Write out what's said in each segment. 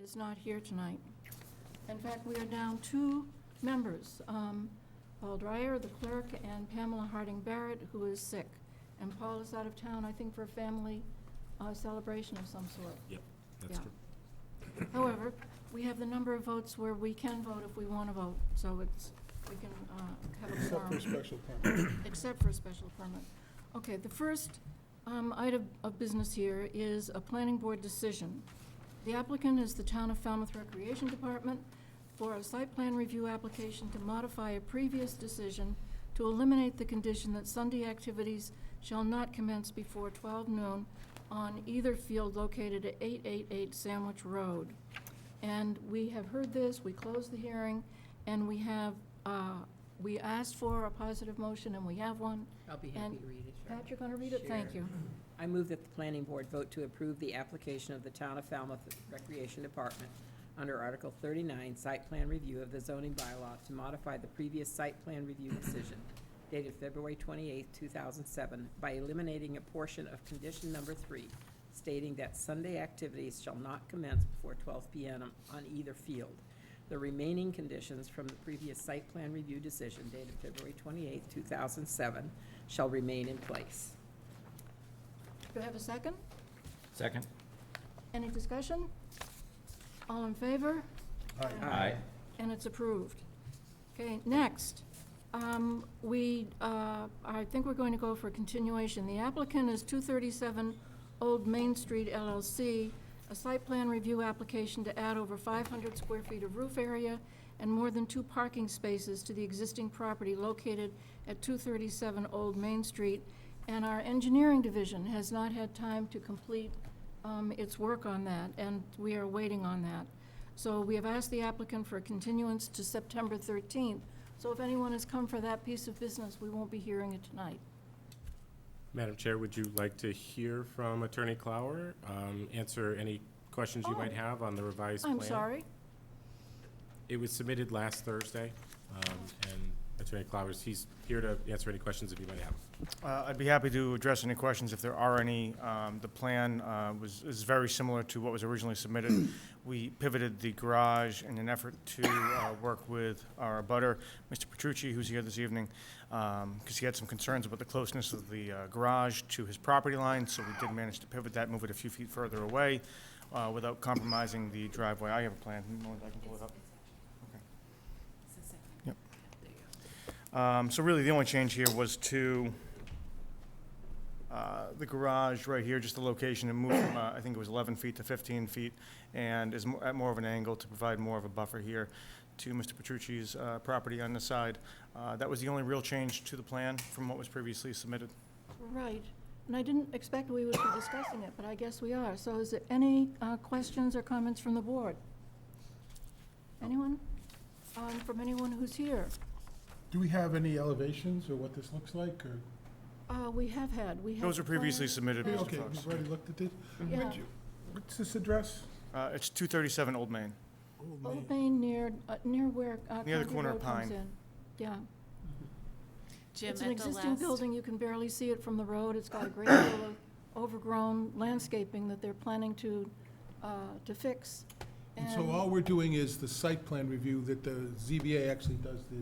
Is not here tonight. In fact, we are down 2 members, Paul Dreyer, the clerk, and Pamela Harding Barrett, who is sick. And Paul is out of town, I think, for a family celebration of some sort. Yep, that's true. However, we have the number of votes where we can vote if we want to vote, so we can have a quorum. Except for a special permit. Except for a special permit. Okay, the first item of business here is a planning board decision. The applicant is the Town of Falmouth Recreation Department for a site plan review application to modify a previous decision to eliminate the condition that Sunday activities shall not commence before 12 noon on either field located at 888 Sandwich Road. And we have heard this, we closed the hearing, and we have, we asked for a positive motion, and we have one. I'll be happy to read it. Sure. Pat, you're going to read it? Thank Sure. you. I move that the planning board vote to approve the application of the Town of Falmouth Recreation Department under Article 39, Site Plan Review of the zoning bylaw to modify the previous site plan review decision dated February 28, 2007, by eliminating a portion of condition number 3, stating that Sunday activities shall not commence before 12 p.m. on either field. The remaining conditions from the previous site plan review decision dated February 28, 2007, shall remain in place. Do I have a second? Second? Any discussion? All in favor? Aye. And it's approved. Okay, next, I think we're going to go for continuation. The applicant is 237 Old Main Street LLC, a site plan review application to add over 500 square feet of roof area and more than 2 parking spaces to the existing property located at 237 Old Main Street. And our engineering division has not had time to complete its work on that, and we are waiting on that. So we have asked the applicant for a continuance to September 13th. So if anyone has come for that piece of business, we won't be hearing it tonight. Madam Chair, would you like to hear from Attorney Clower, answer any questions you might have on the revised plan? I'm sorry. It was submitted last Thursday, and Attorney Clowers, he's here to answer any questions if you might have. I'd be happy to address any questions if there are any. The plan is very similar to what was originally submitted. We pivoted the garage in an effort to work with our abutter, Mr. Petrucci, who's here this evening, because he had some concerns about the closeness of the garage to his property line, so we did manage to pivot that, move it a few feet further away without compromising the driveway. I have a plan. I can pull it up. So really, the only change here was to the garage right here, just the location, and move from, I think it was 11 feet to 15 feet, and is at more of an angle to provide more of a buffer here to Mr. Petrucci's property on the side. That was the only real change to the plan from what was previously submitted. Right. And I didn't expect we would be discussing it, but I guess we are. So is there any questions or comments from the board? Anyone? From anyone who's here? Do we have any elevations or what this looks like, or? We have had. Those were previously submitted, Mr. Okay, Fox. we've already looked at it. Yeah. What's this address? It's 237 Old Main. Old Main near where Near the Country corner of Road comes Pine. in. Yeah. Jim, It's an at the existing last, building. You can barely see it from the road. It's got a great deal of overgrown landscaping that they're planning to fix. And so all we're doing is the site plan review that the ZBA actually does the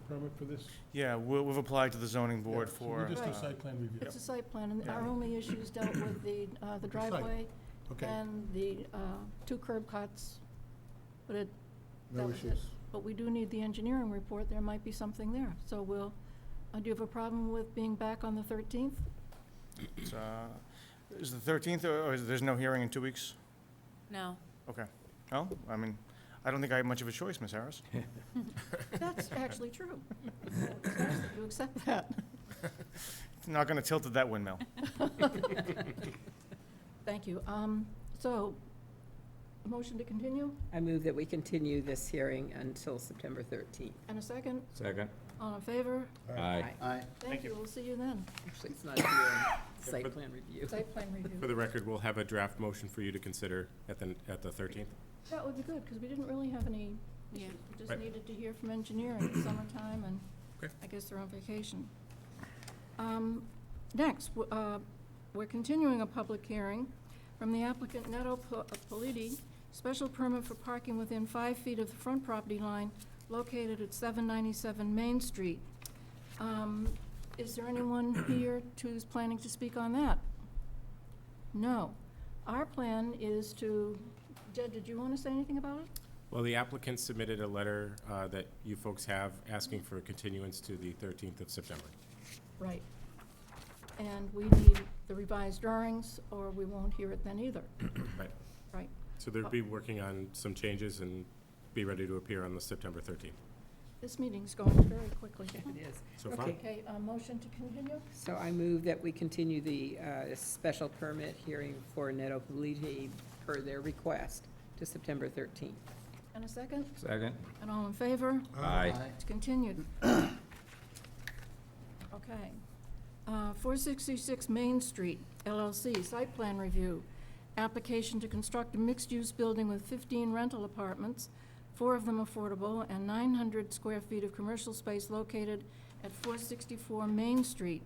permit for this? Yeah, we've applied to the zoning board Yeah, so for. we just do site plan review. It's a site plan, and Yeah. our only issues dealt with the driveway Okay, and the 2 curb cuts. But that no was it. issues. But we do need the engineering report. There might be something there. So we'll, do you have a problem with being back on the 13th? It's, is the 13th, or there's no hearing in 2 weeks? no. Okay. Well, I mean, I don't think I have much of a choice, Ms. Harris. That's actually true. You accept that? It's not gonna tilt at that windmill. Thank you. So, a motion to continue, I move that we continue this hearing until September 13th. and a second? Second. All in favor? Aye. Aye. Thank you, we'll see you then. Actually, it's not a hearing, site plan review. Site plan review. For the record, we'll have a draft motion for you to consider at the 13th. That would be good, because we didn't really have any Yeah. issues. We just Right. needed to hear from engineering, it's summertime, and Okay. I guess they're on vacation. Next, we're continuing a public hearing from the applicant Neto Politi, special permit for parking within 5 feet of the front property line located at 797 Main Street. Is there anyone here who's planning to speak on that? No. Our plan is to, Jed, did you want to say anything about it? Well, the applicant submitted a letter that you folks have asking for a continuance to the 13th of September. Right. And we need the revised drawings, or we won't hear it then either. Right. Right. So they'll be working on some changes and be ready to appear on the September 13th. This meeting's going very quickly. It is. So far? Okay. Okay, motion to continue? So I move that we continue the special permit hearing for Neto Politi per their request to September 13th. And a second? Second. And all in favor? Aye. It's continued. Okay. 466 Main Street, LLC, site plan review. Application to construct a mixed-use building with 15 rental apartments, 4 of them affordable, and 900 square feet of commercial space located at 464 Main Street.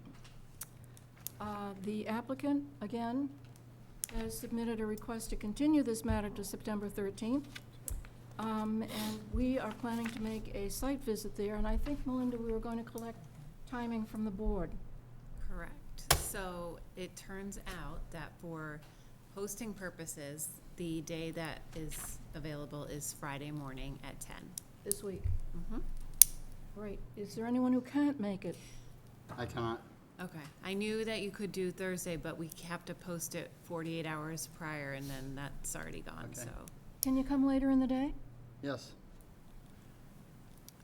The applicant, again, has submitted a request to continue this matter to September 13th. And we are planning to make a site visit there, and I think, Melinda, we were going to collect timing from the board. Correct. So it turns out that for posting purposes, the day that is available is Friday morning at 10. This week. Mhm. Great. Is there anyone who can't make it? I cannot. Okay. I knew that you could do Thursday, but we have to post it 48 hours prior, and then that's already gone, Okay. so. Can you come later in the day? Yes.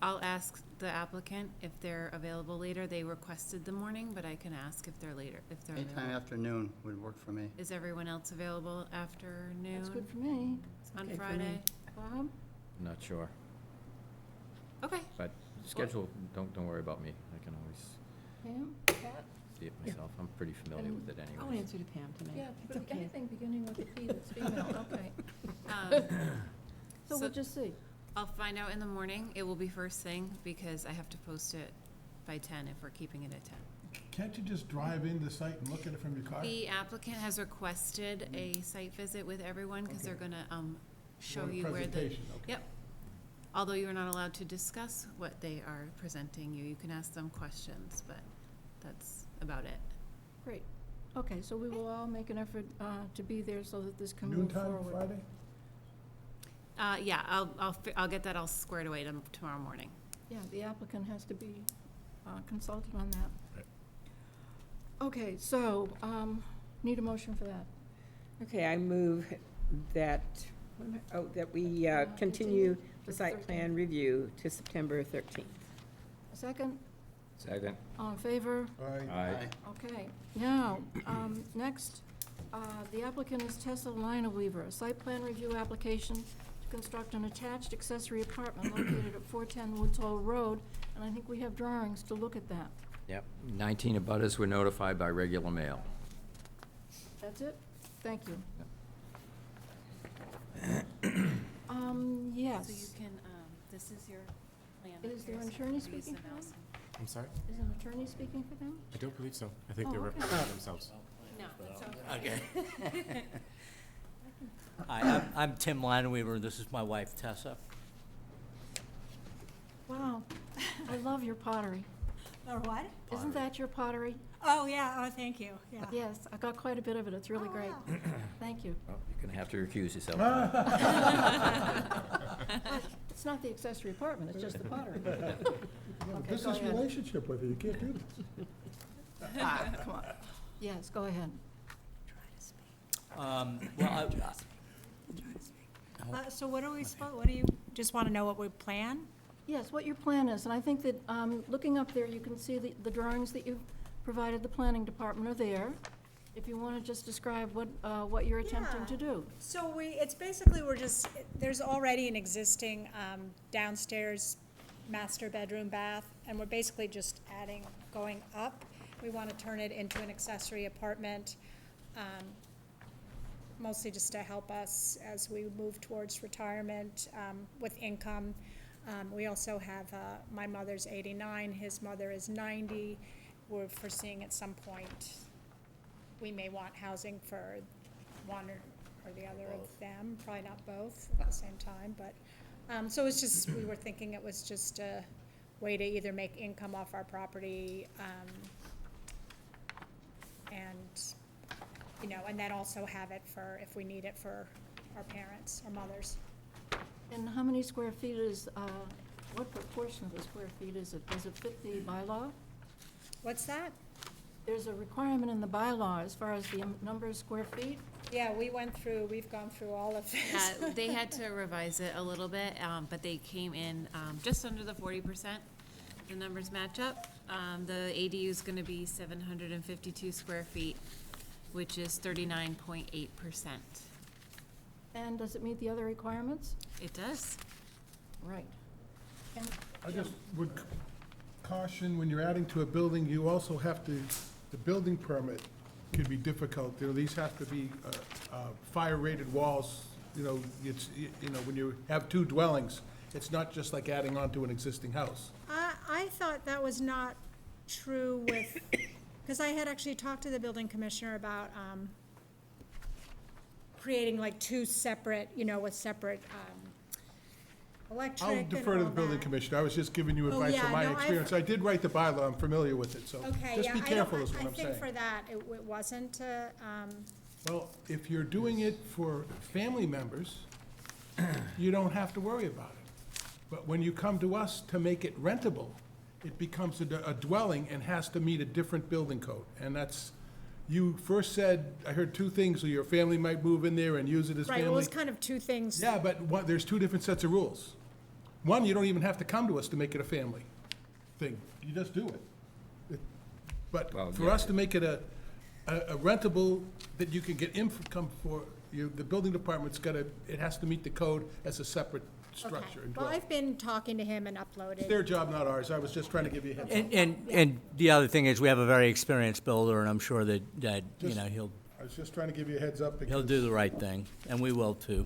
I'll ask the applicant if they're available later. They requested the morning, but I can ask if they're later, if they're Anytime available. afternoon would work for me. Is everyone else available afternoon? That's good for me. On Okay for me. Friday? Bob? Not sure, Okay. but schedule, don't worry about me. I can always Pam? Pat? see it myself. I'm pretty familiar with it I'll anyway. answer to Pam tonight. Yeah, It's but okay. anything beginning with a P that's female, okay. So So- we'll just see. I'll find out in the morning. It will be first thing because I have to post it by 10 if we're keeping it at 10. Can't you just drive in the site and look at it from your car? The applicant has requested a site visit with everyone because they're Okay. gonna show Want a you where the. presentation, okay. Yep. Although you're not allowed to discuss what they are presenting you, you can ask them questions, but that's about it. Great. Okay, so we will all make an effort to be there so that this can move Noontime forward. Friday? Yeah, I'll get that all squared away tomorrow morning. Yeah, the applicant has to be consulted on that. Right. Okay, so, need a motion for that. Okay, I move that, that we continue the site plan review to September 13th. A second? Second. All in favor? Aye. Okay, now, next, the applicant is Tessa Weaver, a site plan review application to construct an attached accessory apartment located at 410 Woods Hole Road, and I think we have drawings to look at that. Yep. 19 abutters were notified by regular mail. That's it? Thank you. Yes. So you can, this is your plan. Is there an Here's attorney Lisa speaking for them? Nelson. I'm sorry? Is an attorney speaking for them? I don't believe so. I think Oh, they're okay. representing themselves. No, that's okay. Okay. Hi, I'm Tim Lineweaver, this is my wife Tessa. Wow, I love your pottery. Or what? Isn't that your pottery? Oh, yeah, oh, thank you, yeah. Yes, I got quite a bit of it, it's really Oh, great. wow. Thank you. Well, you're going to have to recuse yourself. It's not the accessory apartment, it's just the pottery. You have a Okay, business go ahead. relationship with her, you can't do this. Come on. Yes, go ahead. So what are we what do you, just want to know what we plan? Yes, what your plan is, and I think that, looking up there, you can see the drawings that you've provided the planning department are there. If you want to just describe what you're attempting to do. So it's basically, there's already an existing downstairs master bedroom bath, and we're basically just going up. We want to turn it into an accessory apartment, mostly just to help us as we move towards retirement with income. We also have, my mother's 89, his mother is 90. We're foreseeing at some point, we may want housing for one or the other of them, probably not both at the same time, but, so it's just, we were thinking it was just a way to either make income off our property, and, and then also have it for, if we need it for our parents, our mothers. And how many square feet is, what proportion of the square feet is it? Does it fit the bylaw? What's that? There's a requirement in the bylaw as far as the number of square feet. Yeah, we've gone through all of this. They had to revise it a little bit, but they came in just under the 40%. The numbers match up. The ADU is gonna be 752 square feet, which is 39.8%. And does it meet the other requirements? It does. Right. And I just would caution, when you're adding to a building, you also have to, the building permit could be difficult. These have to be fire-rated walls. When you have two dwellings, it's not just like adding on to an existing house. I thought that was not true with, because I had actually talked to the building commissioner about creating like two separate, with separate electric I'll and defer to the all building that. commissioner. I was just giving you Oh, advice from yeah, my no, experience. I did write the bylaw. I'm familiar with it, so Okay, just yeah, be careful is what I'm I think saying. for that, it wasn't, Well, if you're doing it for family members, you don't have to worry about it. But when you come to us to make it rentable, it becomes a dwelling and has to meet a different building code. And that's, you first said, I heard two things, so your family might move in there and use it as right, family. it was kind of two things. Yeah, but there's two different sets of rules. One, you don't even have to come to us to make it a family thing. You just do it. But Well, for yeah. us to make it a rentable, that you can get income for, the building department's it has to meet the code as a separate structure Okay. and Well, dwelling. I've been talking to him and It's uploaded. their job, not ours. I was just trying to give you a heads up. And the other thing is, we have a very experienced builder, and I'm sure that Just- he'll I was just trying to give you a heads up do because the right thing, and we will too.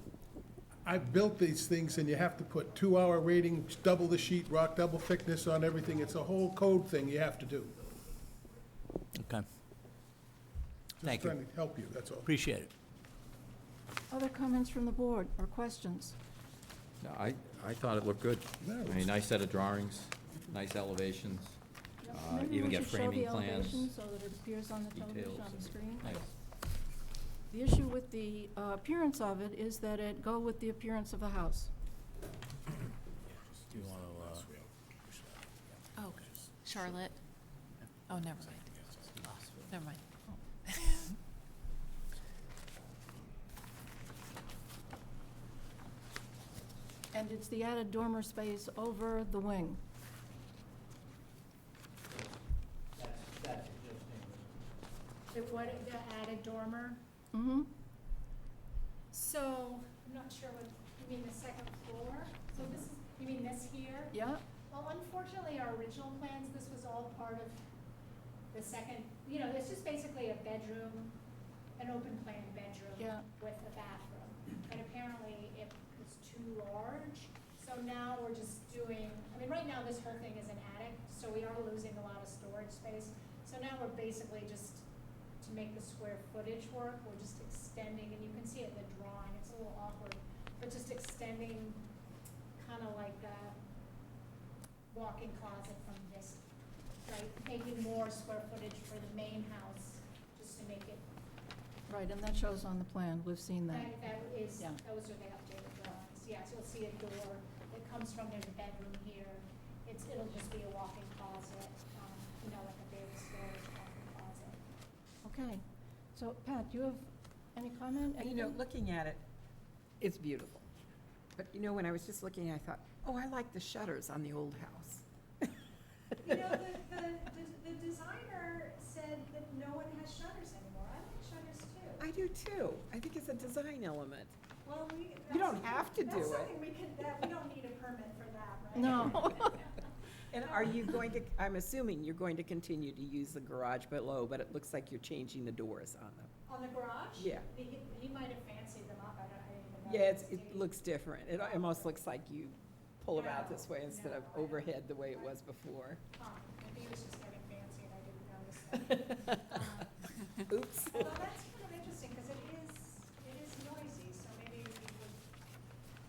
I've built these things and you have to put 2-hour rating, double the sheet rock, double thickness on everything. It's a whole code thing you have to do. Okay. Thank Just you. trying to help you, that's all. Appreciate it. other comments from the board or questions? No, I thought it looked good. Yeah, it I mean, nice set of drawings, nice elevations. Maybe even we get should show framing the elevation plans, so that it appears on the television, details, on the screen. Nice. The issue with the appearance of it is that it go with the appearance of a house. Do you want Oh, Charlotte. Oh, never mind. Never mind. And it's the added dormer space over the wing. The added dormer. Mm-hmm. So, I'm not sure what, you mean the second floor? So this is, you mean this here? Yeah, Well, unfortunately, our original plans, this was all part of the second, it's just basically a bedroom, an open plan bedroom Yeah. with a bathroom. And apparently it was too large, so now we're just doing, right now this whole thing is an attic, so we are losing a lot of storage space. So now we're basically just, to make the square footage work, we're just extending, and you can see it in the drawing, it's a little awkward, but just extending kind of like a walk-in closet from this, right, making more square footage for the main house, just to make it, right, and that shows on the plan. We've seen that. Yeah. those are the updated drawings, yeah, so you'll see a door that comes from, there's a bedroom here, it'll just be a walk-in closet, like a big storage walk-in closet. Okay. So, Pat, do you have any comment? Anything? Looking at it, it's beautiful. But you know, when I was just looking, I thought, oh, I like the shutters on the old house. You know, the designer said that no one has shutters anymore. I like shutters too. I do too. I think it's a design element. Well, You don't have to do That's it. something we don't need a permit for that, right? No. And are you going to, I'm assuming you're going to continue to use the garage below, but it looks like you're changing the doors on them. On the garage? Yeah. He might have fancied them up. I didn't even know. Yeah, he was it looks different. It almost looks like you pull them out this way instead of overhead the way it was before. Maybe he was just getting fancy and I didn't notice that. Oops. Although that's kind of interesting, because it is noisy, so maybe we would,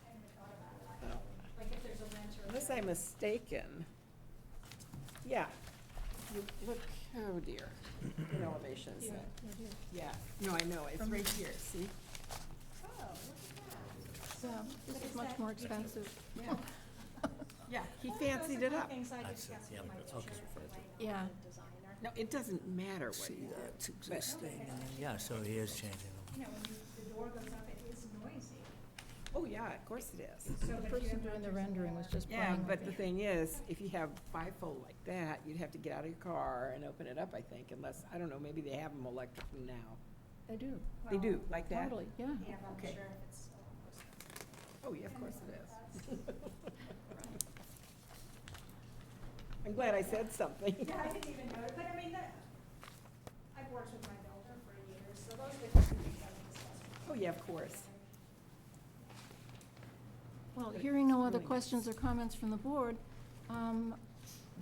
I hadn't thought about it, actually. Like if there's a renter. Unless I'm mistaken. Yeah. You look, oh dear, in elevations. Yeah, no, I know, it's right here, see? Oh, look at that. Yeah, this is much more expensive. Yeah. Yeah, he Well, fancied those it are up. things I discussed with my picture Yeah. designer. No, it doesn't matter what See, he did. that's existing, and then, yeah, so he is changing them. You know, when the door goes up, it is noisy. Oh, yeah, of course it is. So The if you person have doing the renters in rendering was there- just Yeah, playing but with the it. thing is, if you have bifold like that, you'd have to get out of your car and open it up, I think, unless, I don't know, maybe they have them electric now. They do, They do, like that? totally, yeah. Yeah, I'm not Okay. sure if it's still on. Oh, yeah, of course it is. I'm glad I said something. Yeah, I didn't even know it, but I mean, I've worked with my builder for years, so those are the things I've discussed. Oh, yeah, of course. Well, hearing no other Really questions or comments from the board,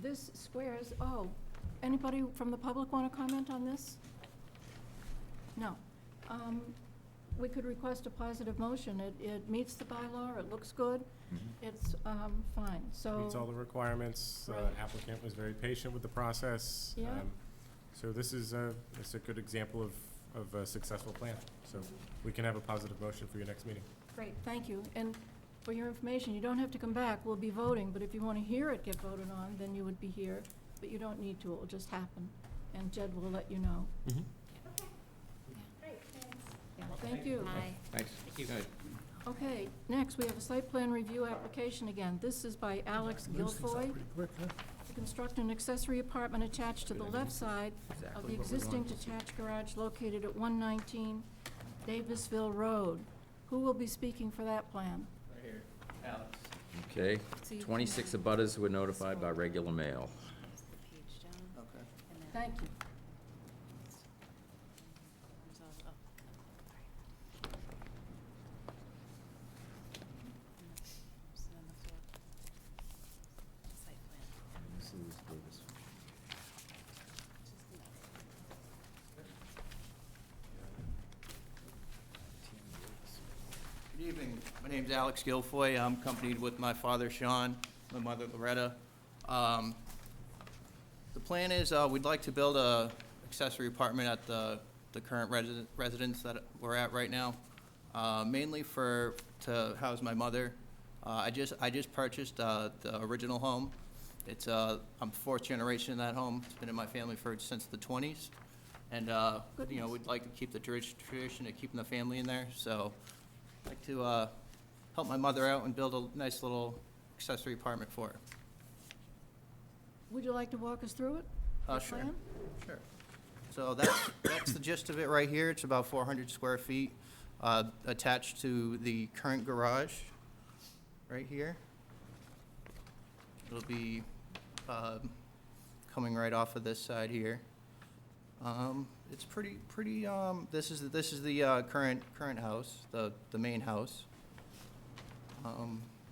this squares, anybody from the public want to comment on this? No. We could request a positive motion. It meets the bylaw, it looks good, it's fine, so. Meets all the requirements. Right. Applicant was very patient with the process. Yeah. So this is it's a good example of a successful plan. So we can have a positive motion for your next meeting. Great, thank you. And for your information, you don't have to come back, we'll be voting, but if you want to hear it get voted on, then you would be here, but you don't need to, it will just happen, and Jed will let you know. Okay, great, thanks. Yeah, thank you. Aye. Thanks. Good. Okay, next, we have a site plan review application again. This is by Alex Moves things up Guilfoy pretty quick, huh? to construct an accessory apartment attached to the left side of Exactly the what we existing want. detached garage located at 119 Davisville Road. Who will be speaking for that plan? Okay, So you can 26 then abutters were notified by regular mail. page down, Okay. and then Thank you. there's all- oh, sorry. So then the floor, site plan. This is Davis. Good evening. My name's Alex Guilfoy. I'm accompanied with my father, Sean, my mother, Loretta. The plan is, we'd like to build a accessory apartment at the current residence that we're at right now, mainly to house my mother. I just purchased the original home. I'm fourth generation in that home. It's been in my family since the 20s. And, we'd like to keep the tradition of keeping the family in there, so I'd like to help my mother out and build a nice little accessory apartment for her. Would you like to walk us through it? The Sure. plan? Sure. So that's the gist of it right here. It's about 400 square feet attached to the current garage right here. It'll be coming right off of this side here. It's pretty. This is the current house, the main house.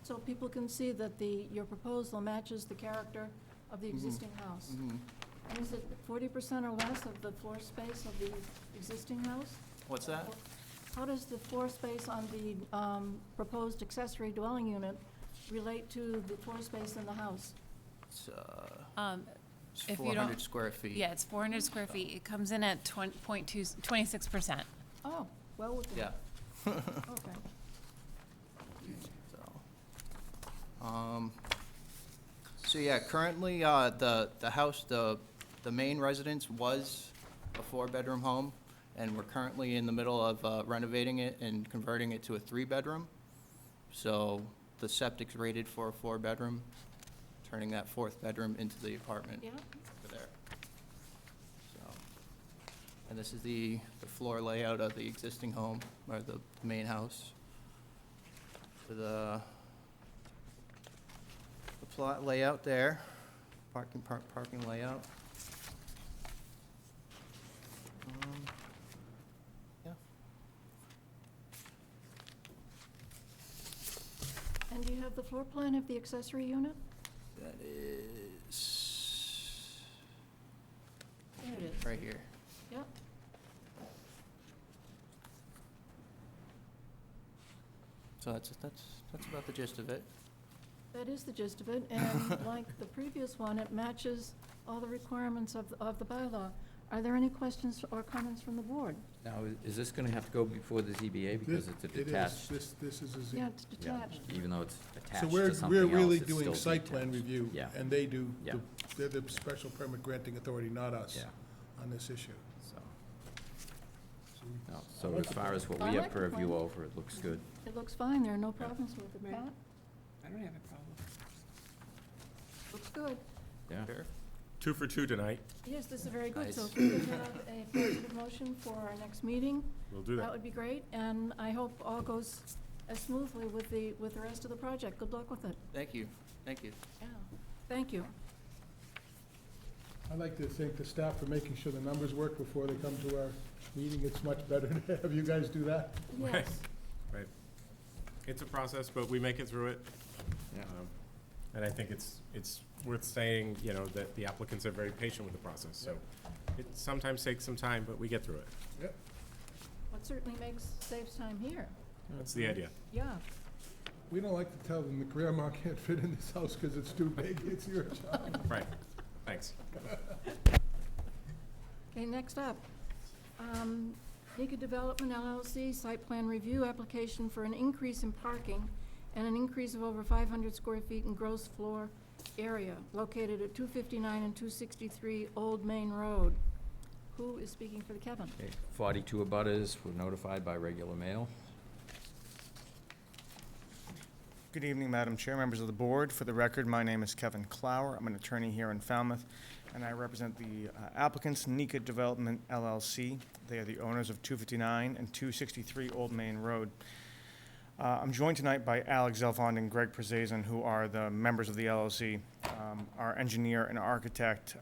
So people can see that your proposal matches the character of the existing house. And is it 40% or less of the floor space of the existing house? What's that? How does the floor space on the proposed accessory dwelling unit relate to the floor space in the house? It's If you 400 don't- square feet. Yeah, it's 400 square feet. It comes in at 26%. Oh, well within. Yeah. Okay. So yeah, currently, the house, the main residence was a 4-bedroom home, and we're currently in the middle of renovating it and converting it to a 3-bedroom. So the septic's rated for a 4-bedroom, turning that 4th bedroom into the apartment Yeah, over there. So, and this is the floor layout of the existing home, or the main house. With the plot layout there, parking layout. Yeah. and do you have the floor plan of the accessory unit? That is There it is. right here. Yep. So that's about the gist of it. That is the gist of it, and like the previous one, it matches all the requirements of the bylaw. Are there any questions or comments from the board? Now, is this gonna have to go before the ZBA because it's a It is. detached? This is a Z. Yeah, it's Yeah, detached. even though it's So attached to we're something else, really it's doing still site plan detached. review. Yeah. And they do, Yeah. they're the special permit granting authority, not us, Yeah, on this issue. so, So we- no, I so like as the far as what I we like have the purview plan. over, it looks good. It looks fine, there are no problems with it, Right. Pat? I don't have a problem. Looks good. Yeah, Sure. 2 for 2 tonight. Yes, this is very good, so Nice. if we could have a positive motion for our next meeting, We'll do that that. would be great, and I hope all goes as smoothly with the rest of the project. Good luck with it. Thank you. Thank you. Yeah. Thank you. I'd like to thank the staff for making sure the numbers work before they come to our meeting. It's much better to have you guys do that. Right. Yes. Right. It's a process, but we make it through it. yeah. And I think it's worth saying, you know, that the applicants are very patient with the process, so it sometimes takes some time, but we get through it. Yep. What certainly saves time here. That's the idea. Yeah. We don't like to tell them that grandma can't fit in this house because it's too big. It's your job. Right. Thanks. Okay, next up. Pica Development LLC, site plan review application for an increase in parking and an increase of over 500 square feet in gross floor area located at 259 and 263 Old Main Road. Who is speaking for the Kevin? Okay, 42 abutters were notified by regular mail. Good evening, Madam Chair, members of the board. For the record, my name is Kevin Clower. I'm an attorney here in Falmouth, and I represent the applicants, Nika Development LLC. They are the owners of 259 and 263 Old Main Road. I'm joined tonight by Alex Zelfond and Greg Prezazin, who are the members of the LLC. Our engineer and architect,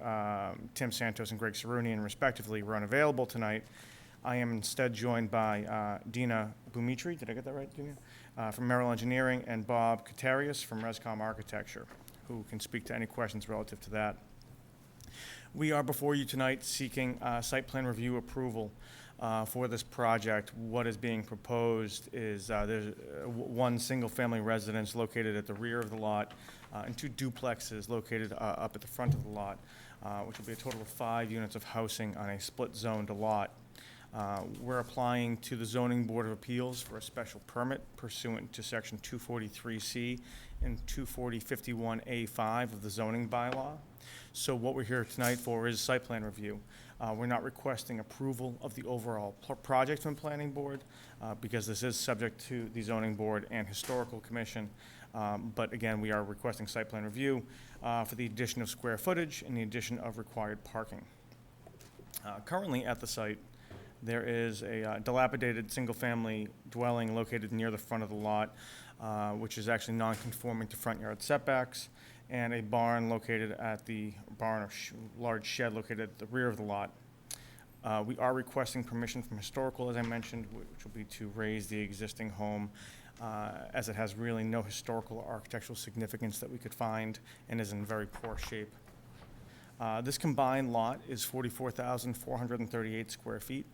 Tim Santos and Greg Cerunian, respectively, were unavailable tonight. I am instead joined by Dina Bumitri, did I get that right, Dina? From Merrill Engineering, and Bob Katarius from Rescom Architecture, who can speak to any questions relative to that. We are before you tonight seeking site plan review approval for this project. What is being proposed is there's one single-family residence located at the rear of the lot and 2 duplexes located up at the front of the lot, which will be a total of 5 units of housing on a split-zoned lot. We're applying to the Zoning Board of Appeals for a special permit pursuant to Section 243C and 24051A5 of the zoning bylaw. So what we're here tonight for is site plan review. We're not requesting approval of the overall project from Planning Board because this is subject to the Zoning Board and Historical Commission. But again, we are requesting site plan review for the addition of square footage and the addition of required parking. Currently at the site, there is a dilapidated single-family dwelling located near the front of the lot, which is actually non-conforming to front yard setbacks, and a barn located at the large shed located at the rear of the lot. We are requesting permission from historical, as I mentioned, which will be to raise the existing home, as it has really no historical or architectural significance that we could find and is in very poor shape. This combined lot is 44,438 square feet.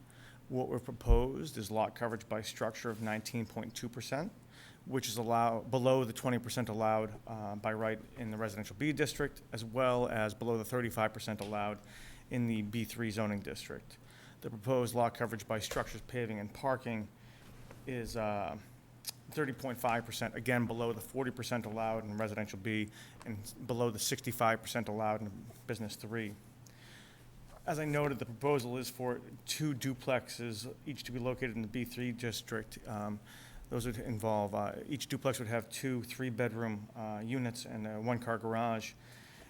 What we've proposed is lot coverage by structure of 19.2%, which is below the 20% allowed by right in the residential B district, as well as below the 35% allowed in the B3 zoning district. The proposed lot coverage by structures, paving, and parking is 30.5%, again below the 40% allowed in residential B and below the 65% allowed in business 3. As I noted, the proposal is for 2 duplexes, each to be located in the B3 district. Those would involve, each duplex would have 2 3-bedroom units and a 1-car garage.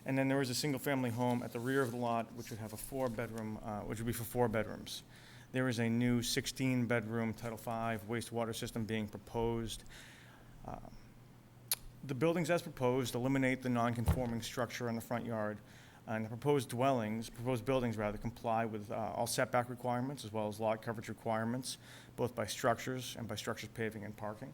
And then there is a single-family home at the rear of the lot, which would have a 4-bedroom, which would be for 4 bedrooms. There is a new 16-bedroom Title V wastewater system being proposed. The buildings as proposed eliminate the non-conforming structure in the front yard, and the proposed buildings comply with all setback requirements as well as lot coverage requirements, both by structures and by structures, paving, and parking.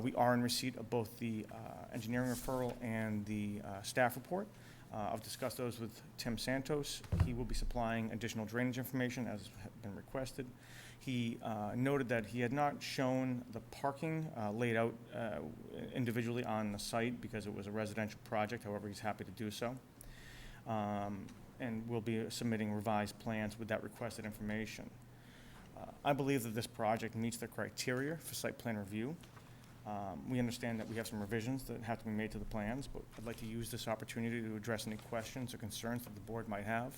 We are in receipt of both the engineering referral and the staff report. I've discussed those with Tim Santos. He will be supplying additional drainage information as has been requested. He noted that he had not shown the parking laid out individually on the site because it was a residential project. However, he's happy to do so. And we'll be submitting revised plans with that requested information. I believe that this project meets the criteria for site plan review. We understand that we have some revisions that have to be made to the plans, but I'd like to use this opportunity to address any questions or concerns that the board might have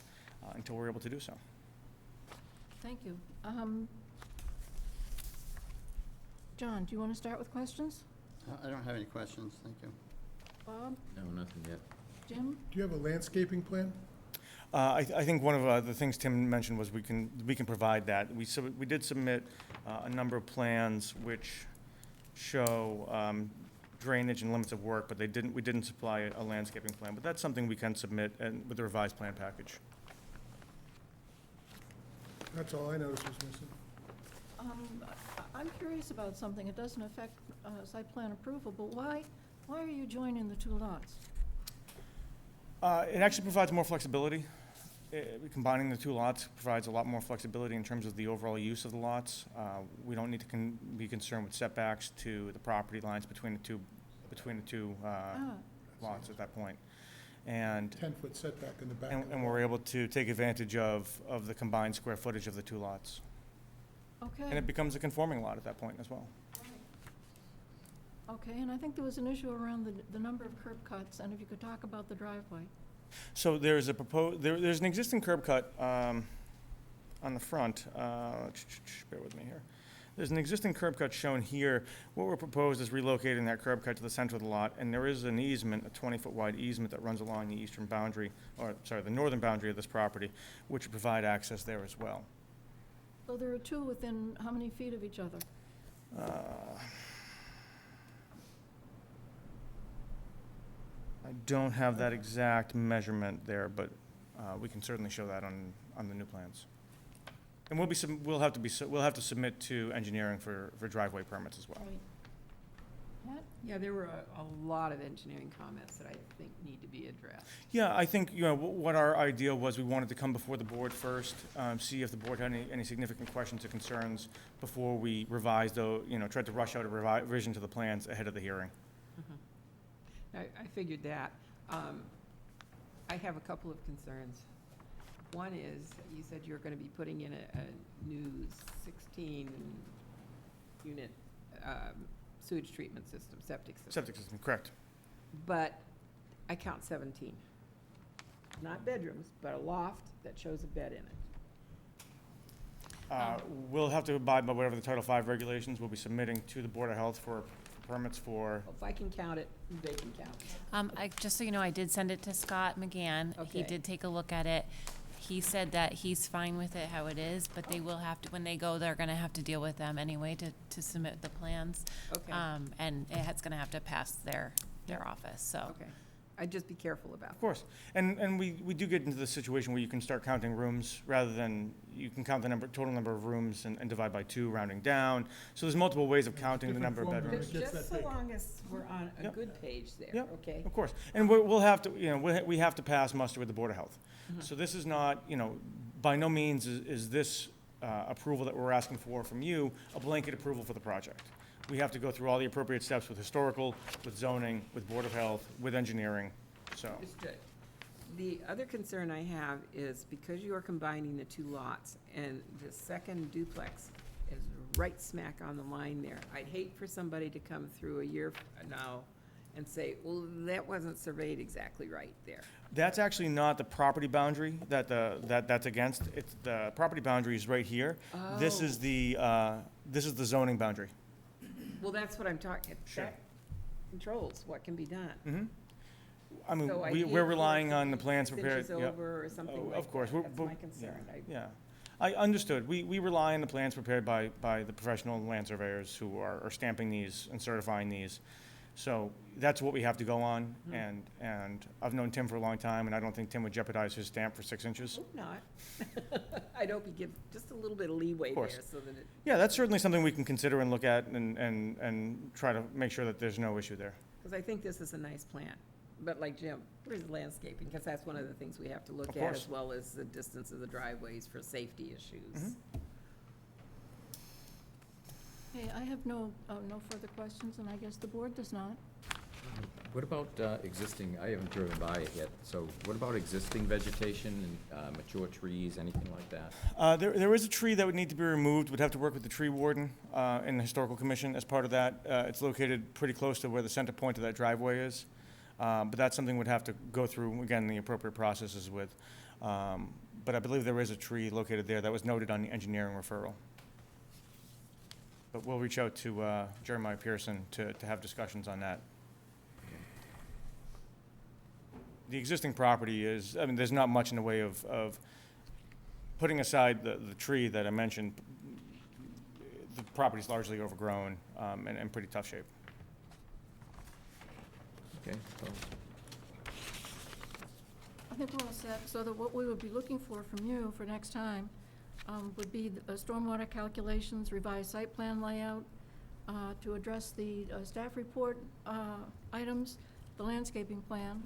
until we're able to do so. Thank you. John, do you want to start with questions? I don't have any questions, thank you. Bob? No, nothing yet. Jim? Do you have a landscaping plan? I think one of the things Tim mentioned was we can provide that. We did submit a number of plans which show drainage and limits of work, but we didn't supply a landscaping plan. But that's something we can submit with the revised plan package. That's all I noticed was missing. I'm curious about something. It doesn't affect site plan approval, but why are you joining the 2 lots? It actually provides more flexibility. Combining the 2 lots provides a lot more flexibility in terms of the overall use of the lots. We don't need to be concerned with setbacks to the property lines between the two lots at that point. And 10-foot setback in the back. and we're able to take advantage of the combined square footage of the 2 lots. Okay. And it becomes a conforming lot at that point as well. Okay, and I think there was an issue around the number of curb cuts, and if you could talk about the driveway. So there's there's an existing curb cut on the front. Bear with me here. There's an existing curb cut shown here. What we're proposed is relocating that curb cut to the center of the lot, and there is an easement, a 20-foot wide easement that runs along the eastern boundary, the northern boundary of this property, which would provide access there as well. So there are 2 within how many feet of each other? I don't have that exact measurement there, but we can certainly show that on the new plans. And we'll have to submit to engineering for driveway permits as well. Right. Pat? Yeah, there were a lot of engineering comments that I think need to be addressed. Yeah, I think, what our idea was, we wanted to come before the board first, see if the board had any significant questions or concerns before we revised, tried to rush out a revision to the plans ahead of the hearing. I figured that. I have a couple of concerns. One is, you said you're going to be putting in a new 16-unit sewage treatment system, septic system. Septic system, correct. But I count 17. Not bedrooms, but a loft that shows a bed in it. We'll have to abide by whatever the Title V regulations we'll be submitting to the Board of Health for permits for. If I can count it, they can count it. Just so you know, I did send it to Scott McGann. He Okay. did take a look at it. He said that he's fine with it how it is, but they will have to, when they go, they're gonna have to deal with them anyway to submit the plans. Okay. And it's gonna have to pass their office, so. Okay. I'd just be careful about Of course. And we do get into the situation where you can start counting rooms rather than, you can count the total number of rooms and divide by 2, rounding down. So there's multiple ways of counting the Different number of formula. bedrooms. It gets Just that so big. long as we're on a Yep. good page there, Yep. okay? Of course. And we'll have to, we have to pass muster with the Board of Health. So this is not, by no means is this approval that we're asking for from you a blanket approval for the project. We have to go through all the appropriate steps with historical, with zoning, with Board of Health, with engineering, so. Understood. The other concern I have is because you are combining the 2 lots and the second duplex is right smack on the line there, I'd hate for somebody to come through a year now and say, well, that wasn't surveyed exactly right there. That's actually not the property boundary that's against. It's the property boundary is right here. This is the zoning boundary. Well, that's what I'm talking, Sure. that controls what can be done. Mhm. I mean, So I we're hate for relying it to on the be plans 6 prepared. inches Yep. over or something Oh, like of course, that. we're- That's we're- my concern. Yeah, I understood. We rely on the plans prepared by the professional land surveyors who are stamping these and certifying these. So that's what we have to go on, and I've known Tim for a long time, and I don't think Tim would jeopardize his stamp for 6 inches. Hope not. I'd hope you give just a little bit of leeway Of course. there so that it, Yeah, that's certainly something we can consider and look at and try to make sure that there's no issue there. because I think this is a nice plan. But like Jim, where's landscaping? Because that's one of the things we have to look Of at, course. as well as the distance of the driveways for safety issues. Okay, I have no further questions, and I guess the board does not. What about existing, I haven't driven by it yet, so what about existing vegetation and mature trees, anything like that? There is a tree that would need to be removed. We'd have to work with the tree warden and the historical commission as part of that. It's located pretty close to where the center point of that driveway is. But that's something we'd have to go through, again, the appropriate processes with. But I believe there is a tree located there that was noted on the engineering referral. But we'll reach out to Jeremiah Pearson to have discussions on that. The existing property is, I mean, there's not much in the way of putting aside the tree that I mentioned. The property's largely overgrown and in pretty tough shape. Okay, so, I think we're all set, so that what we would be looking for from you for next time would be the stormwater calculations, revised site plan layout, to address the staff report items, the landscaping plan,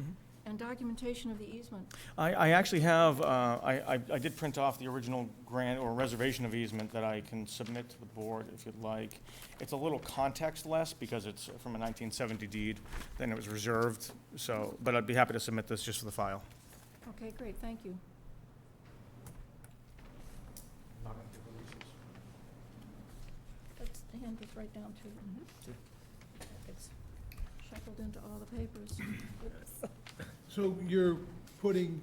and documentation of the easement. I actually have, I did print off the original grant or reservation of easement that I can submit to the board if you'd like. It's a little context-less because it's from a 1970 deed, then it was reserved, so, but I'd be happy to submit this just for the file. Okay, great, thank you. Let's hand this right down to, it's shuffled into all the papers. So you're putting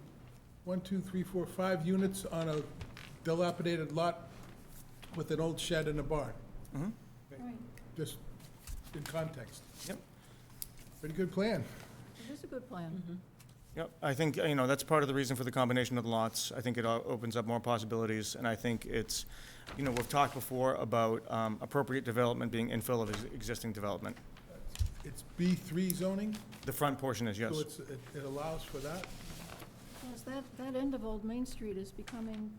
1, 2, 3, 4, 5 units on a dilapidated lot with an old shed and a barn, Right, just in context. Yep. Pretty good plan. it is a good plan. Yep, I think, that's part of the reason for the combination of the lots. I think it opens up more possibilities, and I think it's, we've talked before about appropriate development being infill of existing development. It's B3 zoning, The front portion is, yes. so it allows for that. Yes, that end of Old Main Street is becoming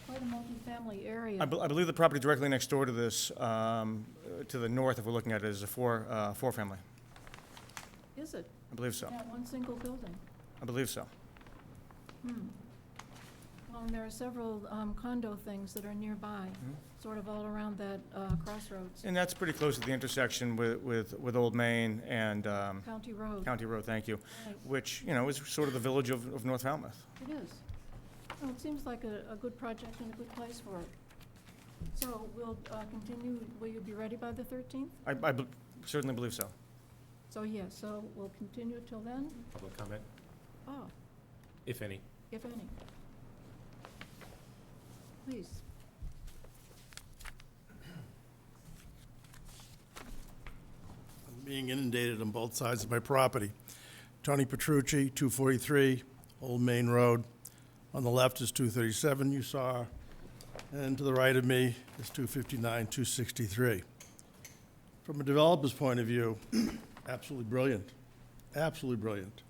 quite a multifamily area. I believe the property directly next door to this, to the north, if we're looking at it, is a four-family. Is it? I believe so. That one single building? I believe so. Well, and there are several condo things that are nearby, sort of all around that crossroads. And that's pretty close to the intersection with Old Main and County Road. County Road, thank you, Right, which, is sort of the village of North Falmouth. it is. Well, it seems like a good project and a good place for it. So we'll continue, will you be ready by the 13th? I certainly believe so. So, yes, so we'll continue till then? Public comment, Oh, if any. if any. Please. I'm being inundated on both sides of my property. Tony Petrucci, 243 Old Main Road. On the left is 237, you saw, and to the right of me is 259, 263. From a developer's point of view, absolutely brilliant, absolutely brilliant.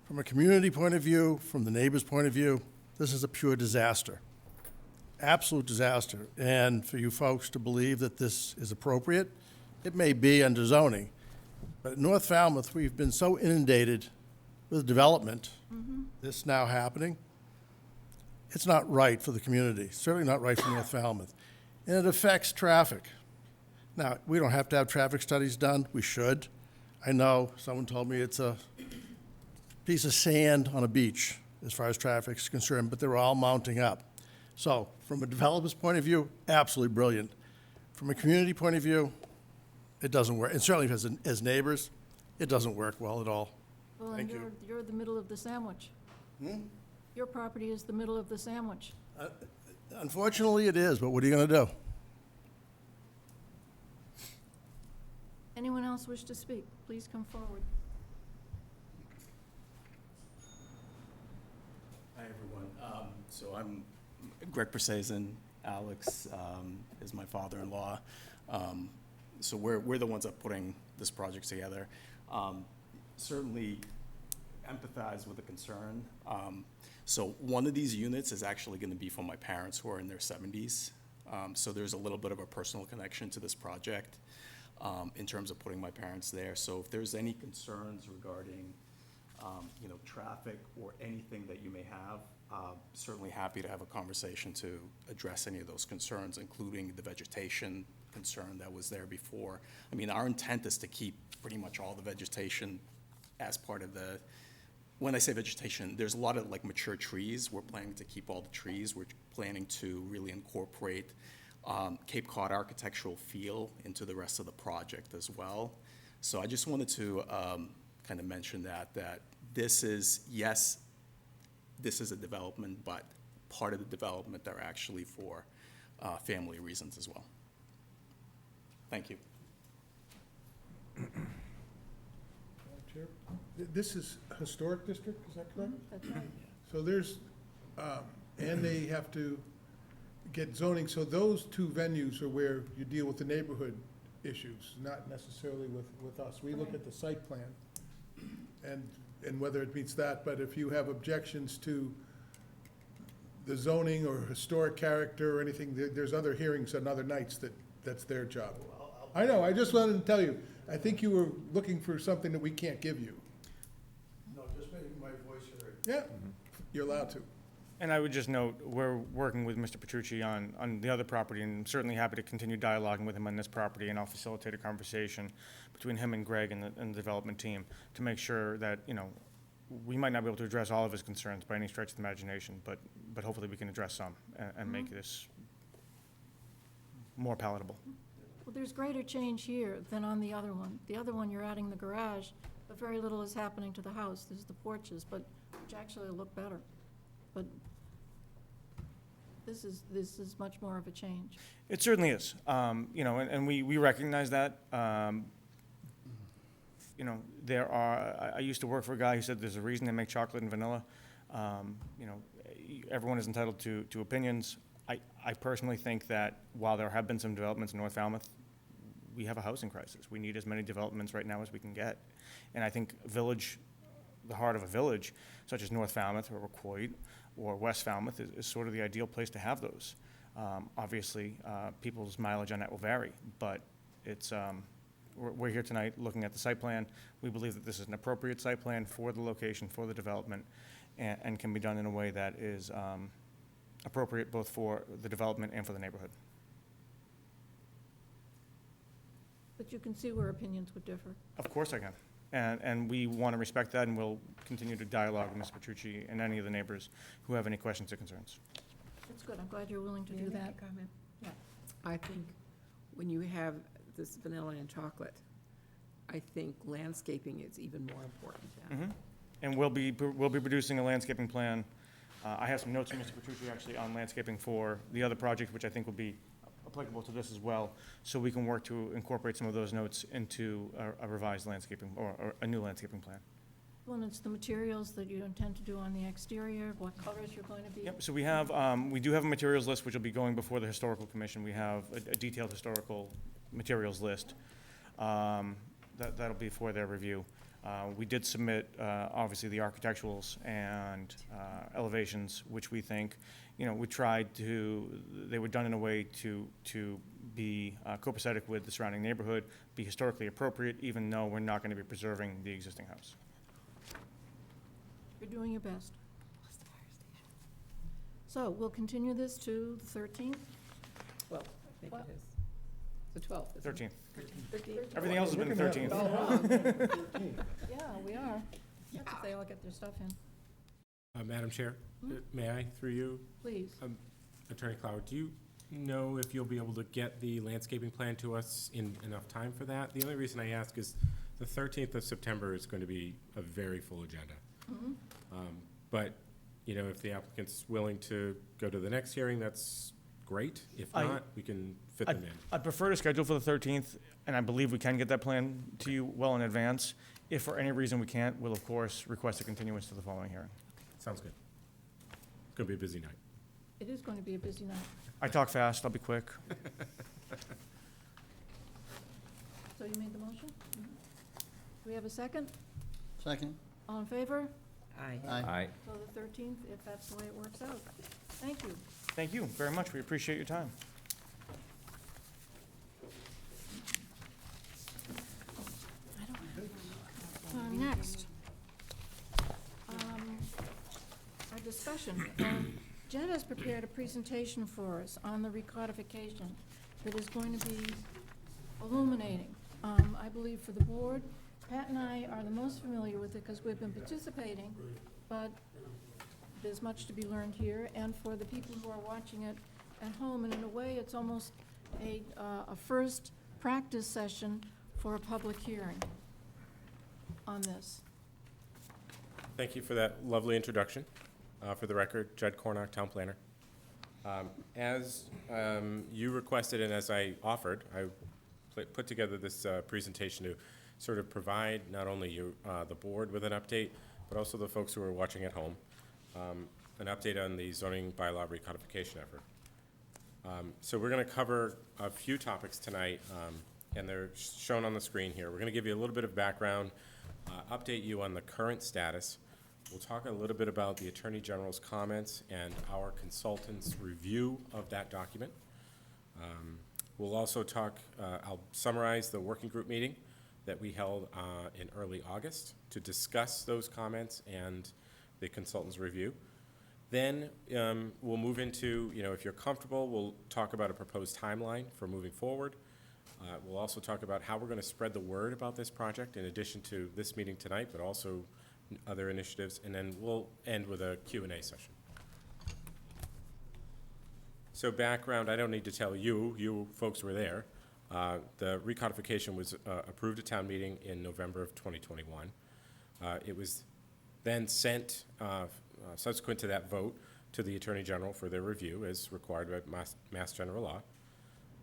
From a community point of view, from the neighbor's point of view, this is a pure disaster, absolute disaster. And for you folks to believe that this is appropriate, it may be under zoning, but in North Falmouth, we've been so inundated with development, this now happening, it's not right for the community, certainly not right for North Falmouth. And it affects traffic. Now, we don't have to have traffic studies done, we should. I know, someone told me it's a piece of sand on a beach as far as traffic's concerned, but they're all mounting up. So, from a developer's point of view, absolutely brilliant. From a community point of view, it doesn't work. And certainly as neighbors, it doesn't work well at all. Well, and Thank you. you're the middle of the sandwich. Your property is the middle of the sandwich. Unfortunately, it is, but what are you gonna do? Anyone else wish to speak? Please come forward. Hi, everyone. So I'm Greg Persazin. Alex is my father-in-law. So we're the ones that are putting this project together. Certainly empathize with the concern. So one of these units is actually going to be for my parents who are in their 70s. So there's a little bit of a personal connection to this project in terms of putting my parents there. So if there's any concerns regarding traffic or anything that you may have, certainly happy to have a conversation to address any of those concerns, including the vegetation concern that was there before. I mean, our intent is to keep pretty much all the vegetation as part of the, when I say vegetation, there's a lot of like mature trees. We're planning to keep all the trees. We're planning to really incorporate Cape Cod architectural feel into the rest of the project as well. So I just wanted to kind of mention that this is, yes, this is a development, but part of the development are actually for family reasons as well. Thank you. Chair, this is historic district, is that correct? That's right. So there's, and they have to get zoning, so those two venues are where you deal with the neighborhood issues, not necessarily with us. We look at the site plan and whether it meets that, but if you have objections to the zoning or historic character or anything, there's other hearings on other nights that's their job. I know, I just wanted to tell you, I think you were looking for something that we can't give you. No, just making my voice heard. Yeah, you're allowed to. And I would just note, we're working with Mr. Petrucci on the other property, and I'm certainly happy to continue dialoguing with him on this property, and I'll facilitate a conversation between him and Greg and the development team to make sure that, we might not be able to address all of his concerns by any stretch of the imagination, but hopefully we can address some and make this more palatable. Well, there's greater change here than on the other one. The other one, you're adding the garage, but very little is happening to the house. There's the porches, which actually look better. But this is much more of a change. It certainly is, and we recognize that. I used to work for a guy who said there's a reason they make chocolate and vanilla. Everyone is entitled to opinions. I personally think that while there have been some developments in North Falmouth, we have a housing crisis. We need as many developments right now as we can get. And I think the heart of a village, such as North Falmouth or Requoit or West Falmouth, is sort of the ideal place to have those. Obviously, people's mileage on that will vary, but it's, we're here tonight looking at the site plan. We believe that this is an appropriate site plan for the location, for the development, and can be done in a way that is appropriate both for the development and for the neighborhood. But you can see where opinions would differ. Of course I can. And we want to respect that, and we'll continue to dialogue with Ms. Petrucci and any of the neighbors who have any questions or concerns. That's good. I'm glad you're willing to do that. Comment? Yeah. I think when you have this vanilla and chocolate, I think landscaping is even more important now. Mm-hmm. And we'll be producing a landscaping plan. I have some notes from Mr. Petrucci actually on landscaping for the other project, which I think will be applicable to this as well, so we can work to incorporate some of those notes into a revised landscaping, or a new landscaping plan. Well, and it's the materials that you intend to do on the exterior, what colors you're going to be. Yep, so we do have a materials list which will be going before the Historical Commission. We have a detailed historical materials list that'll be for their review. We did submit, obviously, the architecturals and elevations, which we think, we tried they were done in a way to be copacetic with the surrounding neighborhood, be historically appropriate, even though we're not going to be preserving the existing house. You're doing your best. So we'll continue this to the 13th? 12th, I think it is. The 12th, isn't it? 13th. 13th? Everything else has been the 13th. Yeah, we are. That's if they all get their stuff in. Madam Chair, may I, through you? Please. Attorney Clower, do you know if you'll be able to get the landscaping plan to us in enough time for that? The only reason I ask is the 13th of September is going to be a very full agenda. Mhm. But, if the applicant's willing to go to the next hearing, that's great. If I- not, we can fit them in. I'd prefer to schedule for the 13th. and I believe we can get that plan to you well in advance. If for any reason we can't, we'll of course request a continuance to the following hearing. Sounds good. It's gonna be a busy night. It is going to be a busy night. I talk fast, I'll be quick. So you made the motion? Do we have a second? Second? All in favor? Aye. Aye. So the 13th, if that's the way it works out. Thank you. Thank you very much, we appreciate your time. Next, our discussion. Jen has prepared a presentation for us on the recodification that is going to be illuminating, I believe, for the board. Pat and I are the most familiar with it because we've been participating, but there's much to be learned here, and for the people who are watching it at home, and in a way, it's almost a first practice session for a public hearing on this. Thank you for that lovely introduction. For the record, Judd Cornock, Town Planner. As you requested and as I offered, I put together this presentation to sort of provide not only you, the board with an update, but also the folks who are watching at home, an update on the zoning bylaw recodification effort. So we're going to cover a few topics tonight, and they're shown on the screen here. We're going to give you a little bit of background, update you on the current status. We'll talk a little bit about the Attorney General's comments and our consultant's review of that document. We'll also talk, I'll summarize the working group meeting that we held in early August to discuss those comments and the consultant's review. Then we'll move into, if you're comfortable, we'll talk about a proposed timeline for moving forward. We'll also talk about how we're going to spread the word about this project in addition to this meeting tonight, but also other initiatives, and then we'll end with a Q&A session. So background, I don't need to tell you, you folks were there. The recodification was approved at town meeting in November of 2021. It was then sent, subsequent to that vote, to the Attorney General for their review as required by Mass General Law.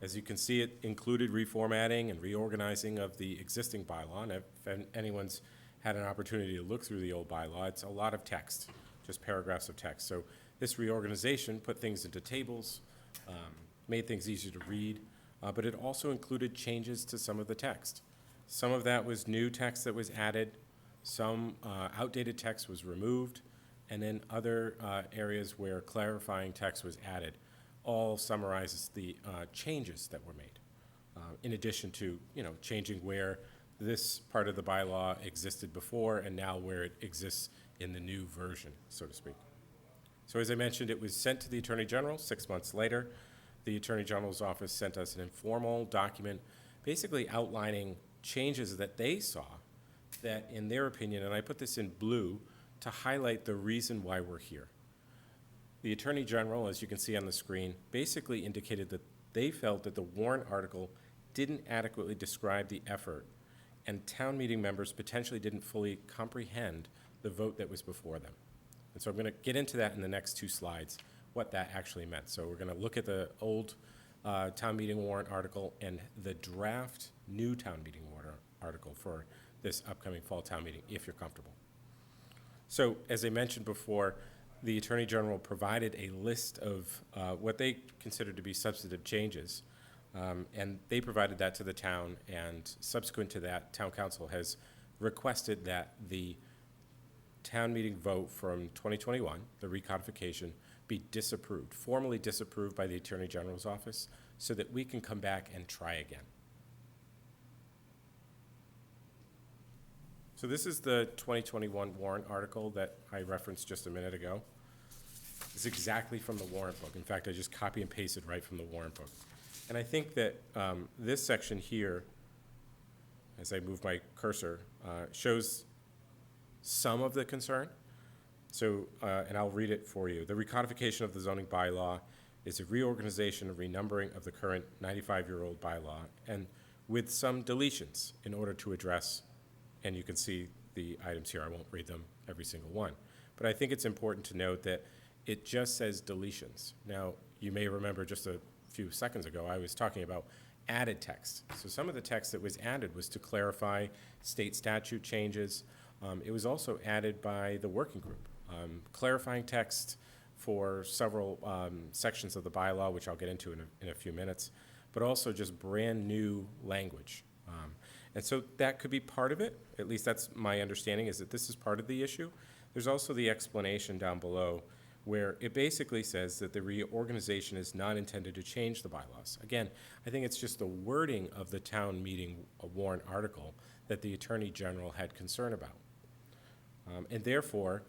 As you can see, it included reformatting and reorganizing of the existing bylaw, and if anyone's had an opportunity to look through the old bylaw, it's a lot of text, just paragraphs of text. So this reorganization put things into tables, made things easier to read, but it also included changes to some of the text. Some of that was new text that was added, some outdated text was removed, and then other areas where clarifying text was added. All summarizes the changes that were made, in addition to, changing where this part of the bylaw existed before and now where it exists in the new version, so to speak. So as I mentioned, it was sent to the Attorney General 6 months later. The Attorney General's office sent us an informal document basically outlining changes that they saw that, in their opinion, and I put this in blue to highlight the reason why we're here. The Attorney General, as you can see on the screen, basically indicated that they felt that the warrant article didn't adequately describe the effort, and town meeting members potentially didn't fully comprehend the vote that was before them. And so I'm going to get into that in the next two slides, what that actually meant. So we're going to look at the old town meeting warrant article and the draft new town meeting warrant article for this upcoming fall town meeting, if you're comfortable. So as I mentioned before, the Attorney General provided a list of what they considered to be substantive changes, and they provided that to the town, and subsequent to that, Town Council has requested that the town meeting vote from 2021, the recodification, be disapproved, formally disapproved by the Attorney General's office, so that we can come back and try again. So this is the 2021 warrant article that I referenced just a minute ago. It's exactly from the warrant book. In fact, I just copy and pasted right from the warrant book. And I think that this section here, as I move my cursor, shows some of the concern. So, and I'll read it for you. The recodification of the zoning bylaw is a reorganization and renumbering of the current 95-year-old bylaw, and with some deletions in order to address, and you can see the items here. I won't read them every single one. But I think it's important to note that it just says deletions. Now, you may remember just a few seconds ago, I was talking about added text. So some of the text that was added was to clarify state statute changes. It was also added by the working group, clarifying text for several sections of the bylaw, which I'll get into in a few minutes, but also just brand new language. And so that could be part of it, at least that's my understanding, is that this is part of the issue. There's also the explanation down below where it basically says that the reorganization is not intended to change the bylaws. Again, I think it's just the wording of the town meeting warrant article that the Attorney General had concern about. And therefore,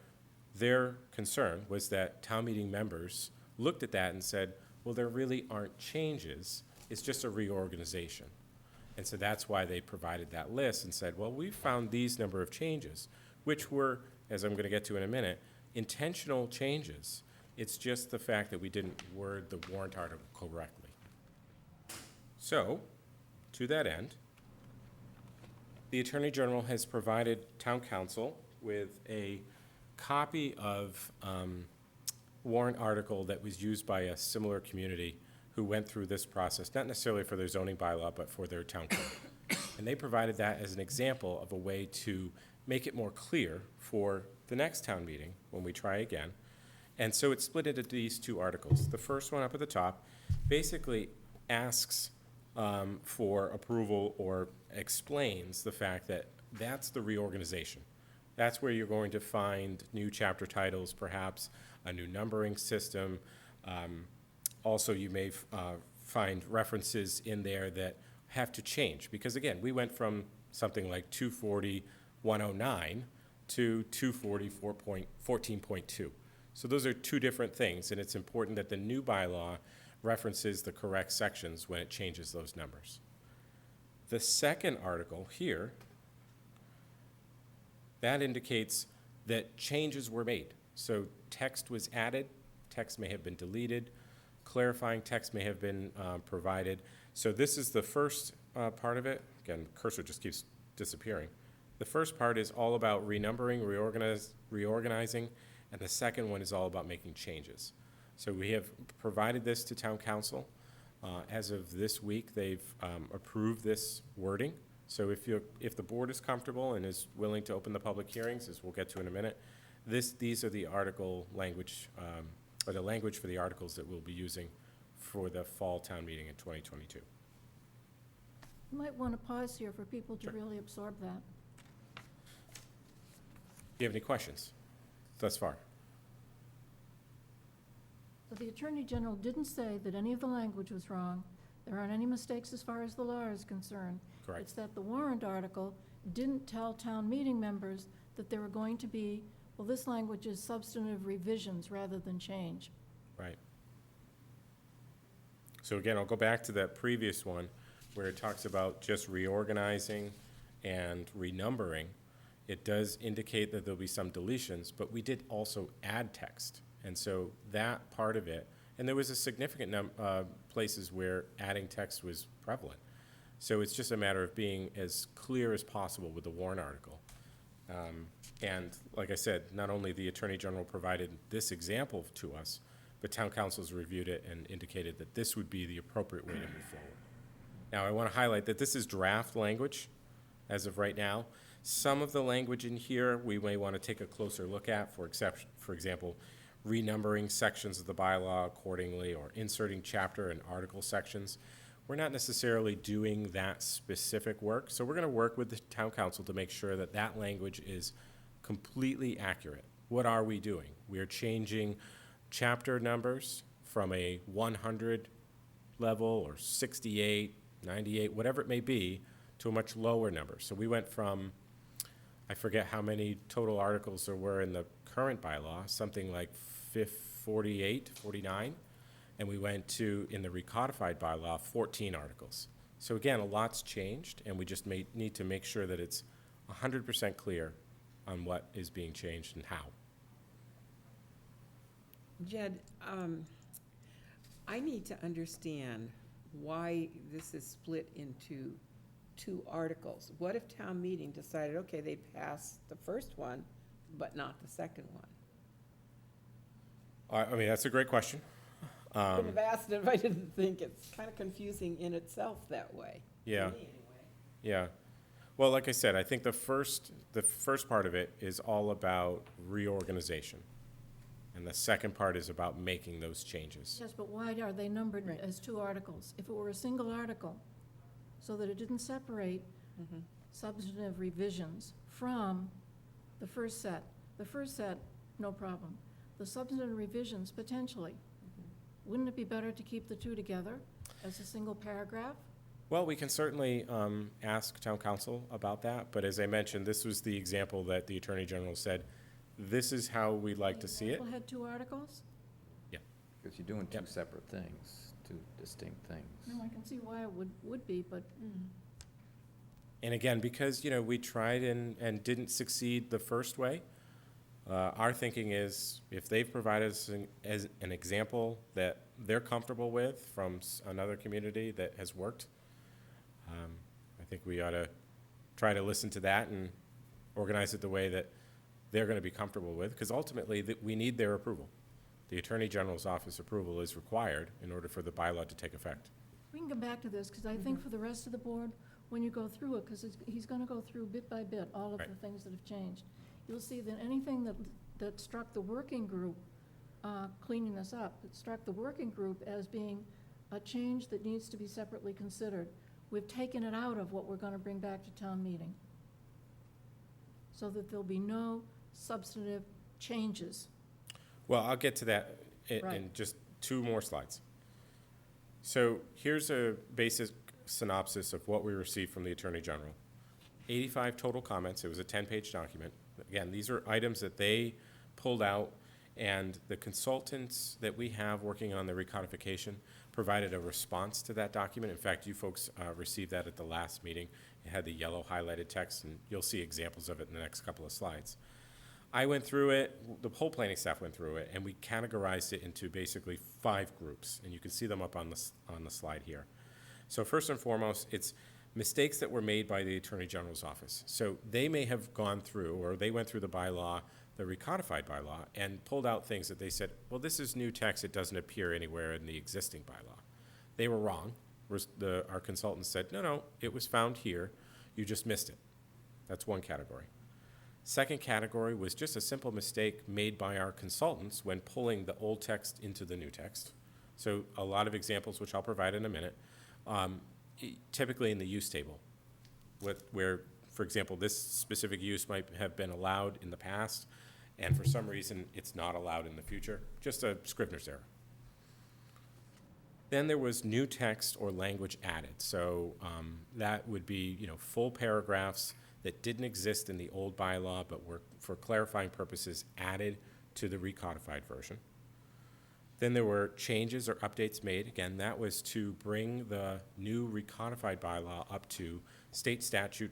their concern was that town meeting members looked at that and said, well, there really aren't changes, it's just a reorganization. And so that's why they provided that list and said, well, we found these number of changes, which were, as I'm going to get to in a minute, intentional changes. It's just the fact that we didn't word the warrant article correctly. So, to that end, the Attorney General has provided Town Council with a copy of warrant article that was used by a similar community who went through this process, not necessarily for their zoning bylaw, but for their town code. And they provided that as an example of a way to make it more clear for the next town meeting when we try again. And so it's split into these two articles. The first one up at the top basically asks for approval or explains the fact that that's the reorganization. That's where you're going to find new chapter titles, perhaps a new numbering system. Also, you may find references in there that have to change, because again, we went from something like 240.109 to 240.14.2. So those are two different things, and it's important that the new bylaw references the correct sections when it changes those numbers. The second article here, that indicates that changes were made. So text was added, text may have been deleted, clarifying text may have been provided. So this is the first part of it. Again, cursor just keeps disappearing. The first part is all about renumbering, reorganizing, and the second one is all about making changes. So we have provided this to Town Council. As of this week, they've approved this wording. So if the board is comfortable and is willing to open the public hearings, as we'll get to in a minute, these are the article language, or the language for the articles that we'll be using for the fall town meeting in 2022. You might want to pause here for people to Sure. really absorb that. Do you have any questions thus far? So the Attorney General didn't say that any of the language was wrong. There aren't any mistakes as far as the law is concerned. Correct. It's that the warrant article didn't tell town meeting members that there were going to be, well, this language is substantive revisions rather than change. Right. So again, I'll go back to that previous one where it talks about just reorganizing and renumbering. It does indicate that there'll be some deletions, but we did also add text. And so that part of it, and there was a significant places where adding text was prevalent. So it's just a matter of being as clear as possible with the warrant article. And like I said, not only the Attorney General provided this example to us, but Town Council's reviewed it and indicated that this would be the appropriate way to move forward. Now, I want to highlight that this is draft language as of right now. Some of the language in here we may want to take a closer look at, for example, renumbering sections of the bylaw accordingly or inserting chapter and article sections. We're not necessarily doing that specific work, so we're going to work with the Town Council to make sure that that language is completely accurate. What are we doing? We are changing chapter numbers from a 100 level or 68, 98, whatever it may be, to a much lower number. So we went from, I forget how many total articles there were in the current bylaw, something like 48, 49, and we went to, in the recodified bylaw, 14 articles. So again, a lot's changed, and we just need to make sure that it's 100% clear on what is being changed and how. Jed, I need to understand why this is split into two articles. What if town meeting decided, okay, they passed the first one, but not the second one? I mean, that's a great question. I wouldn't have asked it if I didn't think it's kind of confusing in itself that way. to Yeah. me anyway. Yeah. Well, like I said, I think the first part of it is all about reorganization. And the second part is about making those changes. Yes, but why are they numbered Right. as two articles? If it were a single article, so that it didn't separate substantive revisions from the first set. The first set, no problem. The substantive revisions, potentially. Wouldn't it be better to keep the two together as a single paragraph? Well, we can certainly ask town council about that, but as I mentioned, this was the example that the Attorney General said, this is how we'd like to see it. People had two articles? Because you're doing two Yep. separate things, two distinct things. No, I can see why it would be, but And again, because, we tried and didn't succeed the first way, our thinking is if they've provided us as an example that they're comfortable with from another community that has worked, I think we ought to try to listen to that and organize it the way that they're going to be comfortable with, because ultimately we need their approval. The Attorney General's office approval is required in order for the bylaw to take effect. we can come back to this, because I think for the rest of the board, when you go through it, because he's gonna go through bit by bit all of the Right. things that have changed, you'll see that anything that struck the working group, cleaning this up, it struck the working group as being a change that needs to be separately considered. We've taken it out of what we're gonna bring back to town meeting, so that there'll be no substantive changes. Well, I'll get to that in Right. just two more slides. So here's a basic synopsis of what we received from the Attorney General. 85 total comments. It was a 10-page document. Again, these are items that they pulled out, and the consultants that we have working on the recodification provided a response to that document. In fact, you folks received that at the last meeting. It had the yellow highlighted text, and you'll see examples of it in the next couple of slides. I went through it, the whole planning staff went through it, and we categorized it into basically 5 groups, and you can see them up on the slide here. So first and foremost, it's mistakes that were made by the Attorney General's office. So they may have gone through, or they went through the bylaw, the recodified bylaw, and pulled out things that they said, well, this is new text, it doesn't appear anywhere in the existing bylaw. They were wrong. Our consultant said, no, it was found here, you just missed it. That's one category. Second category was just a simple mistake made by our consultants when pulling the old text into the new text. So a lot of examples, which I'll provide in a minute, typically in the use table, where, for example, this specific use might have been allowed in the past, and for some reason, it's not allowed in the future, just a Scrivener's error. Then there was new text or language added. So that would be, full paragraphs that didn't exist in the old bylaw, but were, for clarifying purposes, added to the recodified version. Then there were changes or updates made. Again, that was to bring the new recodified bylaw up to state statute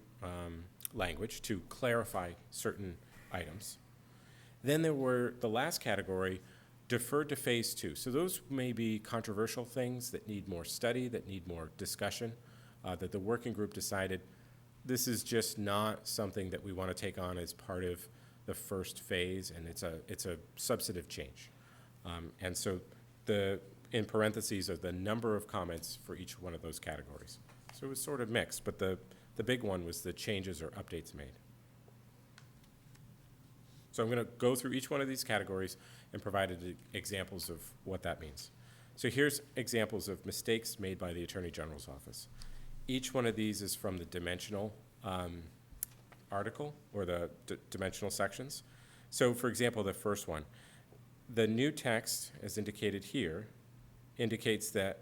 language to clarify certain items. Then there were, the last category, deferred to phase 2. So those may be controversial things that need more study, that need more discussion, that the working group decided this is just not something that we want to take on as part of the first phase, and it's a substantive change. And so in parentheses are the number of comments for each one of those categories. So it was sort of mixed, but the big one was the changes or updates made. So I'm going to go through each one of these categories and provide examples of what that means. So here's examples of mistakes made by the Attorney General's office. Each one of these is from the dimensional article or the dimensional sections. So for example, the first one, the new text, as indicated here, indicates that,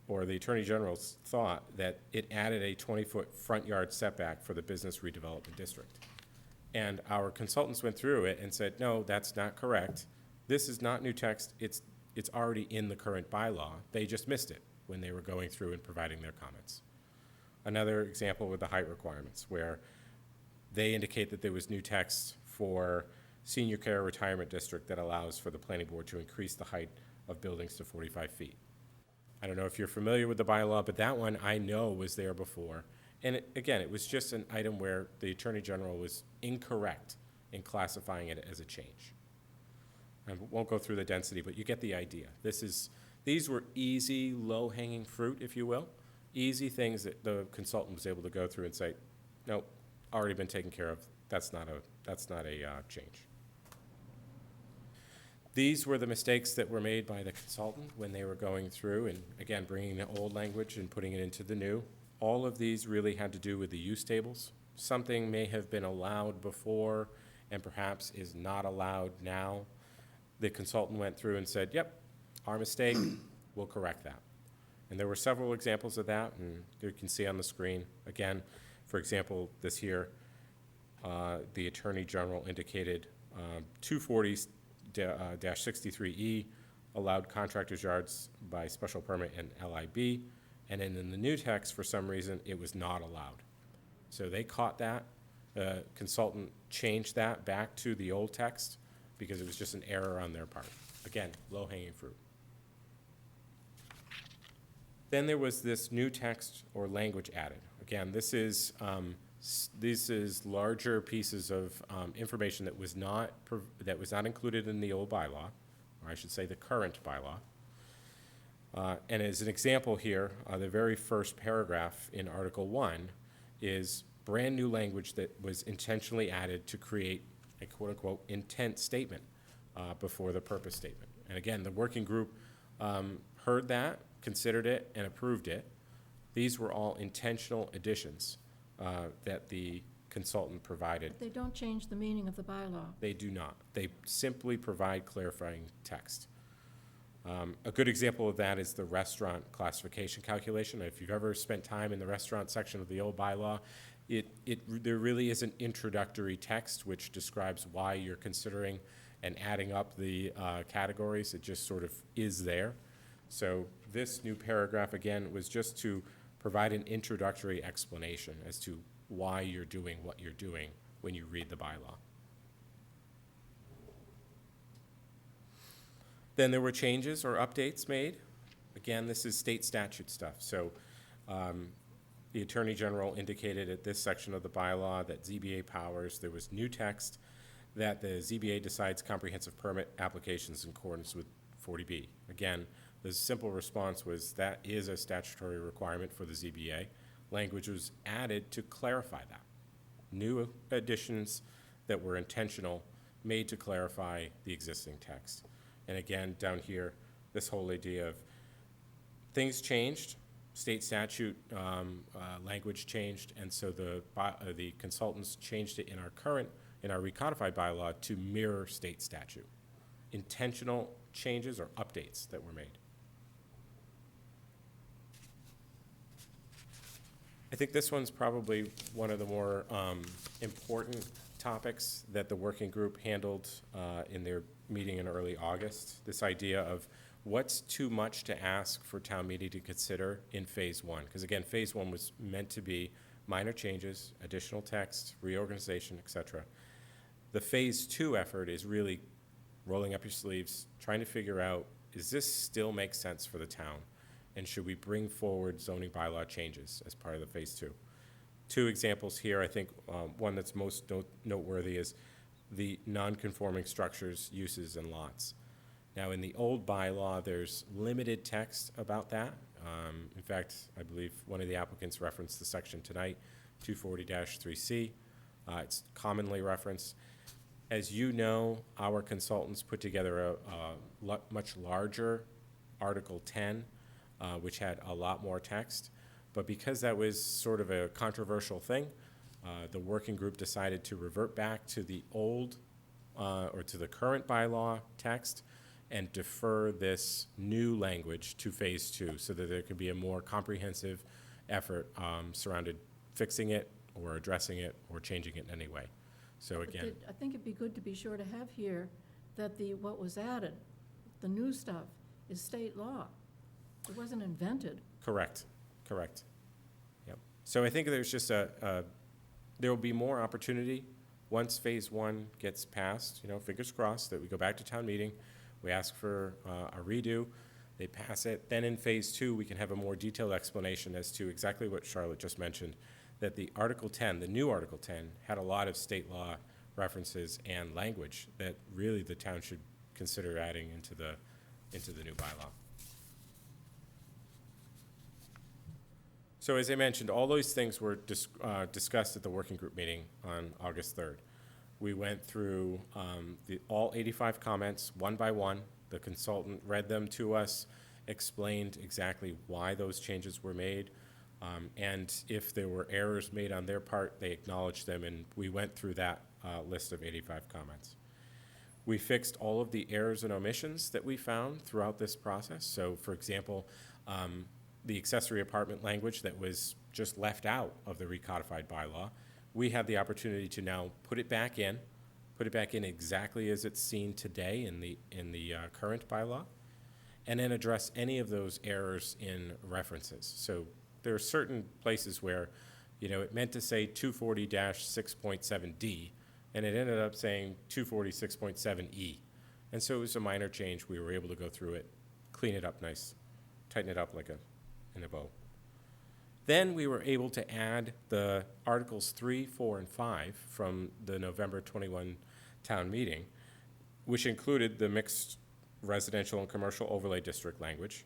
or the Attorney General's thought that it added a 20-foot front yard setback for the business redevelopment district. And our consultants went through it and said, no, that's not correct. This is not new text. It's already in the current bylaw. They just missed it when they were going through and providing their comments. Another example with the height requirements, where they indicate that there was new text for senior care retirement district that allows for the planning board to increase the height of buildings to 45 feet. I don't know if you're familiar with the bylaw, but that one I know was there before. And again, it was just an item where the Attorney General was incorrect in classifying it as a change. I won't go through the density, but you get the idea. This is These were easy, low-hanging fruit, if you will, easy things that the consultant was able to go through and say, nope, already been taken care of. That's not a change. These were the mistakes that were made by the consultant when they were going through and, again, bringing the old language and putting it into the new. All of these really had to do with the use tables. Something may have been allowed before and perhaps is not allowed now. The consultant went through and said, yep, our mistake, we'll correct that. And there were several examples of that, and you can see on the screen. Again, for example, this here, the Attorney General indicated 240-63E allowed contractors' yards by special permit and LIB, and then in the new text, for some reason, it was not allowed. So they caught that. The consultant changed that back to the old text because it was just an error on their part. Again, low-hanging fruit. Then there was this new text or language added. Again, this is larger pieces of information that was not included in the old bylaw, or I should say the current bylaw. And as an example here, the very first paragraph in Article 1 is brand new language that was intentionally added to create a quote-unquote intent statement before the purpose statement. And again, the working group heard that, considered it, and approved it. These were all intentional additions that the consultant provided. They don't change the meaning of the bylaw. They do not. They simply provide clarifying text. A good example of that is the restaurant classification calculation. If you've ever spent time in the restaurant section of the old bylaw, there really is an introductory text which describes why you're considering and adding up the categories. It just sort of is there. So this new paragraph, again, was just to provide an introductory explanation as to why you're doing what you're doing when you read the bylaw. Then there were changes or updates made. Again, this is state statute stuff. So the Attorney General indicated at this section of the bylaw that ZBA powers, there was new text that the ZBA decides comprehensive permit applications in accordance with 40B. Again, the simple response was that is a statutory requirement for the ZBA. Language was added to clarify that. New additions that were intentional made to clarify the existing text. And again, down here, this whole idea of things changed, state statute language changed, and so the consultants changed it in our recodified bylaw to mirror state statute. Intentional changes or updates that were made. I think this one's probably one of the more important topics that the working group handled in their meeting in early August. This idea of what's too much to ask for town meeting to consider in phase one. Because again, phase one was meant to be minor changes, additional text, reorganization, et cetera. The phase two effort is really rolling up your sleeves, trying to figure out, does this still make sense for the town? And should we bring forward zoning bylaw changes as part of the phase two? Two examples here. I think one that's most noteworthy is the non-conforming structures, uses, and lots. Now, in the old bylaw, there's limited text about that. In fact, I believe one of the applicants referenced the section tonight, 240-3C. It's commonly referenced. As you know, our consultants put together a much larger Article 10, which had a lot more text. But because that was sort of a controversial thing, the working group decided to revert back to the old or to the current bylaw text and defer this new language to phase two so that there could be a more comprehensive effort surrounded fixing it or addressing it or changing it in any way. So again, I think it'd be good to be sure to have here that what was added, the new stuff, is state law. It wasn't invented. correct. Yep. So I think there's just there will be more opportunity once phase one gets passed, fingers crossed, that we go back to town meeting, we ask for a redo, they pass it. Then in phase two, we can have a more detailed explanation as to exactly what Charlotte just mentioned, that the Article 10, the new Article 10, had a lot of state law references and language that really the town should consider adding into the new bylaw. So as I mentioned, all those things were discussed at the working group meeting on August 3rd. We went through all 85 comments one by one. The consultant read them to us, explained exactly why those changes were made, and if there were errors made on their part, they acknowledged them, and we went through that list of 85 comments. We fixed all of the errors and omissions that we found throughout this process. So, for example, the accessory apartment language that was just left out of the recodified bylaw, we had the opportunity to now put it back in exactly as it's seen today in the current bylaw, and then address any of those errors in references. So there are certain places where, it meant to say 240-6.7D, and it ended up saying 246.7E. And so it was a minor change. We were able to go through it, clean it up nice, tighten it up in a bow. Then we were able to add the Articles 3, 4, and 5 from the November 21 town meeting, which included the mixed residential and commercial overlay district language,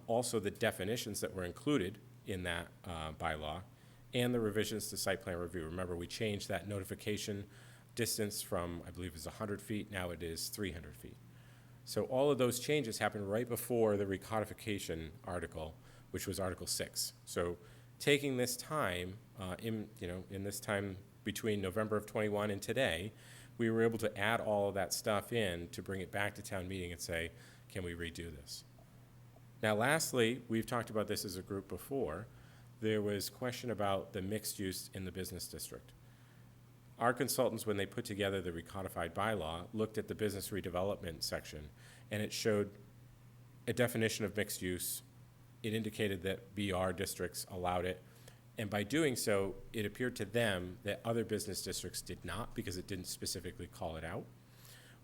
also the definitions that were included in that bylaw, and the revisions to site plan review. Remember, we changed that notification distance from, I believe it was 100 feet, now it is 300 feet. So all of those changes happened right before the recodification article, which was Article 6. So taking this time, in this time between November of 21 and today, we were able to add all of that stuff in to bring it back to town meeting and say, can we redo this? Now lastly, we've talked about this as a group before, there was question about the mixed use in the business district. Our consultants, when they put together the recodified bylaw, looked at the business redevelopment section, and it showed a definition of mixed use. It indicated that BR districts allowed it, and by doing so, it appeared to them that other business districts did not, because it didn't specifically call it out.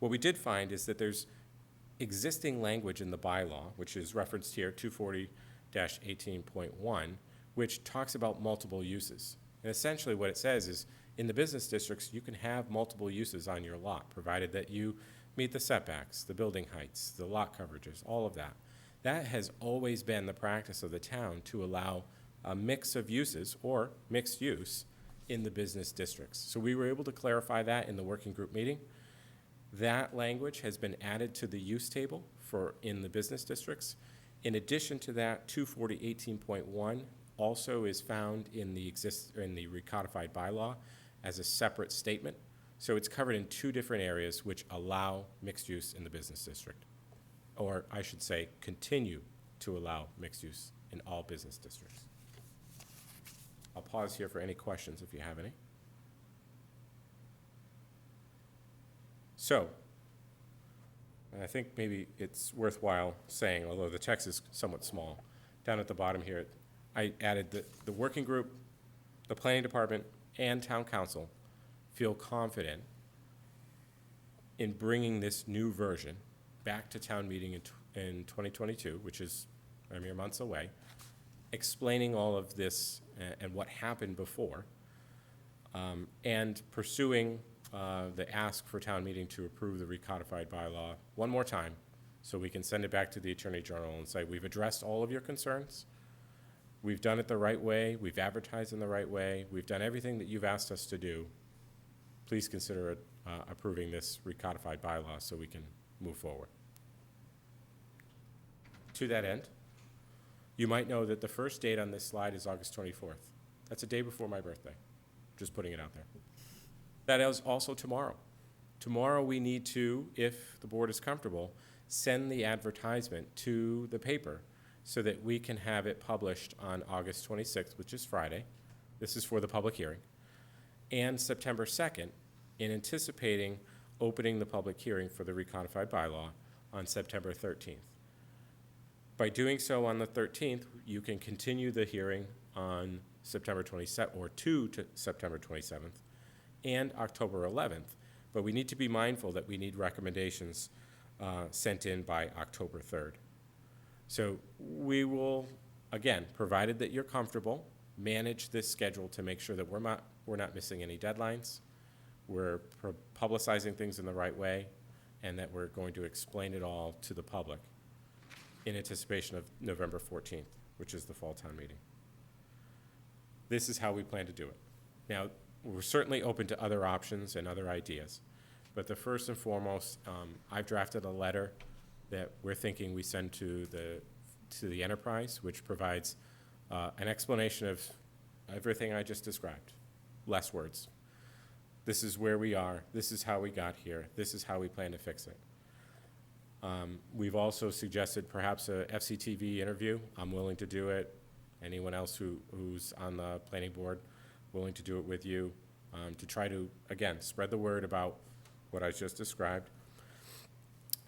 What we did find is that there's existing language in the bylaw, which is referenced here, 240-18.1, which talks about multiple uses. And essentially what it says is, in the business districts, you can have multiple uses on your lot, provided that you meet the setbacks, the building heights, the lot coverages, all of that. That has always been the practice of the town, to allow a mix of uses or mixed use in the business districts. So we were able to clarify that in the working group meeting. That language has been added to the use table in the business districts. In addition to that, 240-18.1 also is found in the recodified bylaw as a separate statement. So it's covered in two different areas which allow mixed use in the business district. Or I should say, continue to allow mixed use in all business districts. I'll pause here for any questions if you have any. So, and I think maybe it's worthwhile saying, although the text is somewhat small, down at the bottom here, I added the working group, the planning department, and town council feel confident in bringing this new version back to town meeting in 2022, which is a mere months away, explaining all of this and what happened before, and pursuing the ask for town meeting to approve the recodified bylaw one more time, so we can send it back to the Attorney General and say, we've addressed all of your concerns, we've done it the right way, we've advertised in the right way, we've done everything that you've asked us to do. Please consider approving this recodified bylaw so we can move forward. To that end, you might know that the first date on this slide is August 24th. That's a day before my birthday. Just putting it out there. That is also tomorrow. Tomorrow we need to, if the board is comfortable, send the advertisement to the paper so that we can have it published on August 26th, which is Friday. This is for the public hearing. And September 2nd, in anticipating opening the public hearing for the recodified bylaw on September 13th. By doing so on the 13th, you can continue the hearing on September 27th, or to September 27th, and October 11th. But we need to be mindful that we need recommendations sent in by October 3rd. So we will, again, provided that you're comfortable, manage this schedule to make sure that we're not missing any deadlines, we're publicizing things in the right way, and that we're going to explain it all to the public in anticipation of November 14th, which is the fall town meeting. This is how we plan to do it. Now, we're certainly open to other options and other ideas, but the first and foremost, I've drafted a letter that we're thinking we send to the enterprise, which provides an explanation of everything I just described, less words. This is where we are, this is how we got here, this is how we plan to fix it. We've also suggested perhaps a FCTV interview. I'm willing to do it. Anyone else who's on the planning board, willing to do it with you, to try to, again, spread the word about what I just described.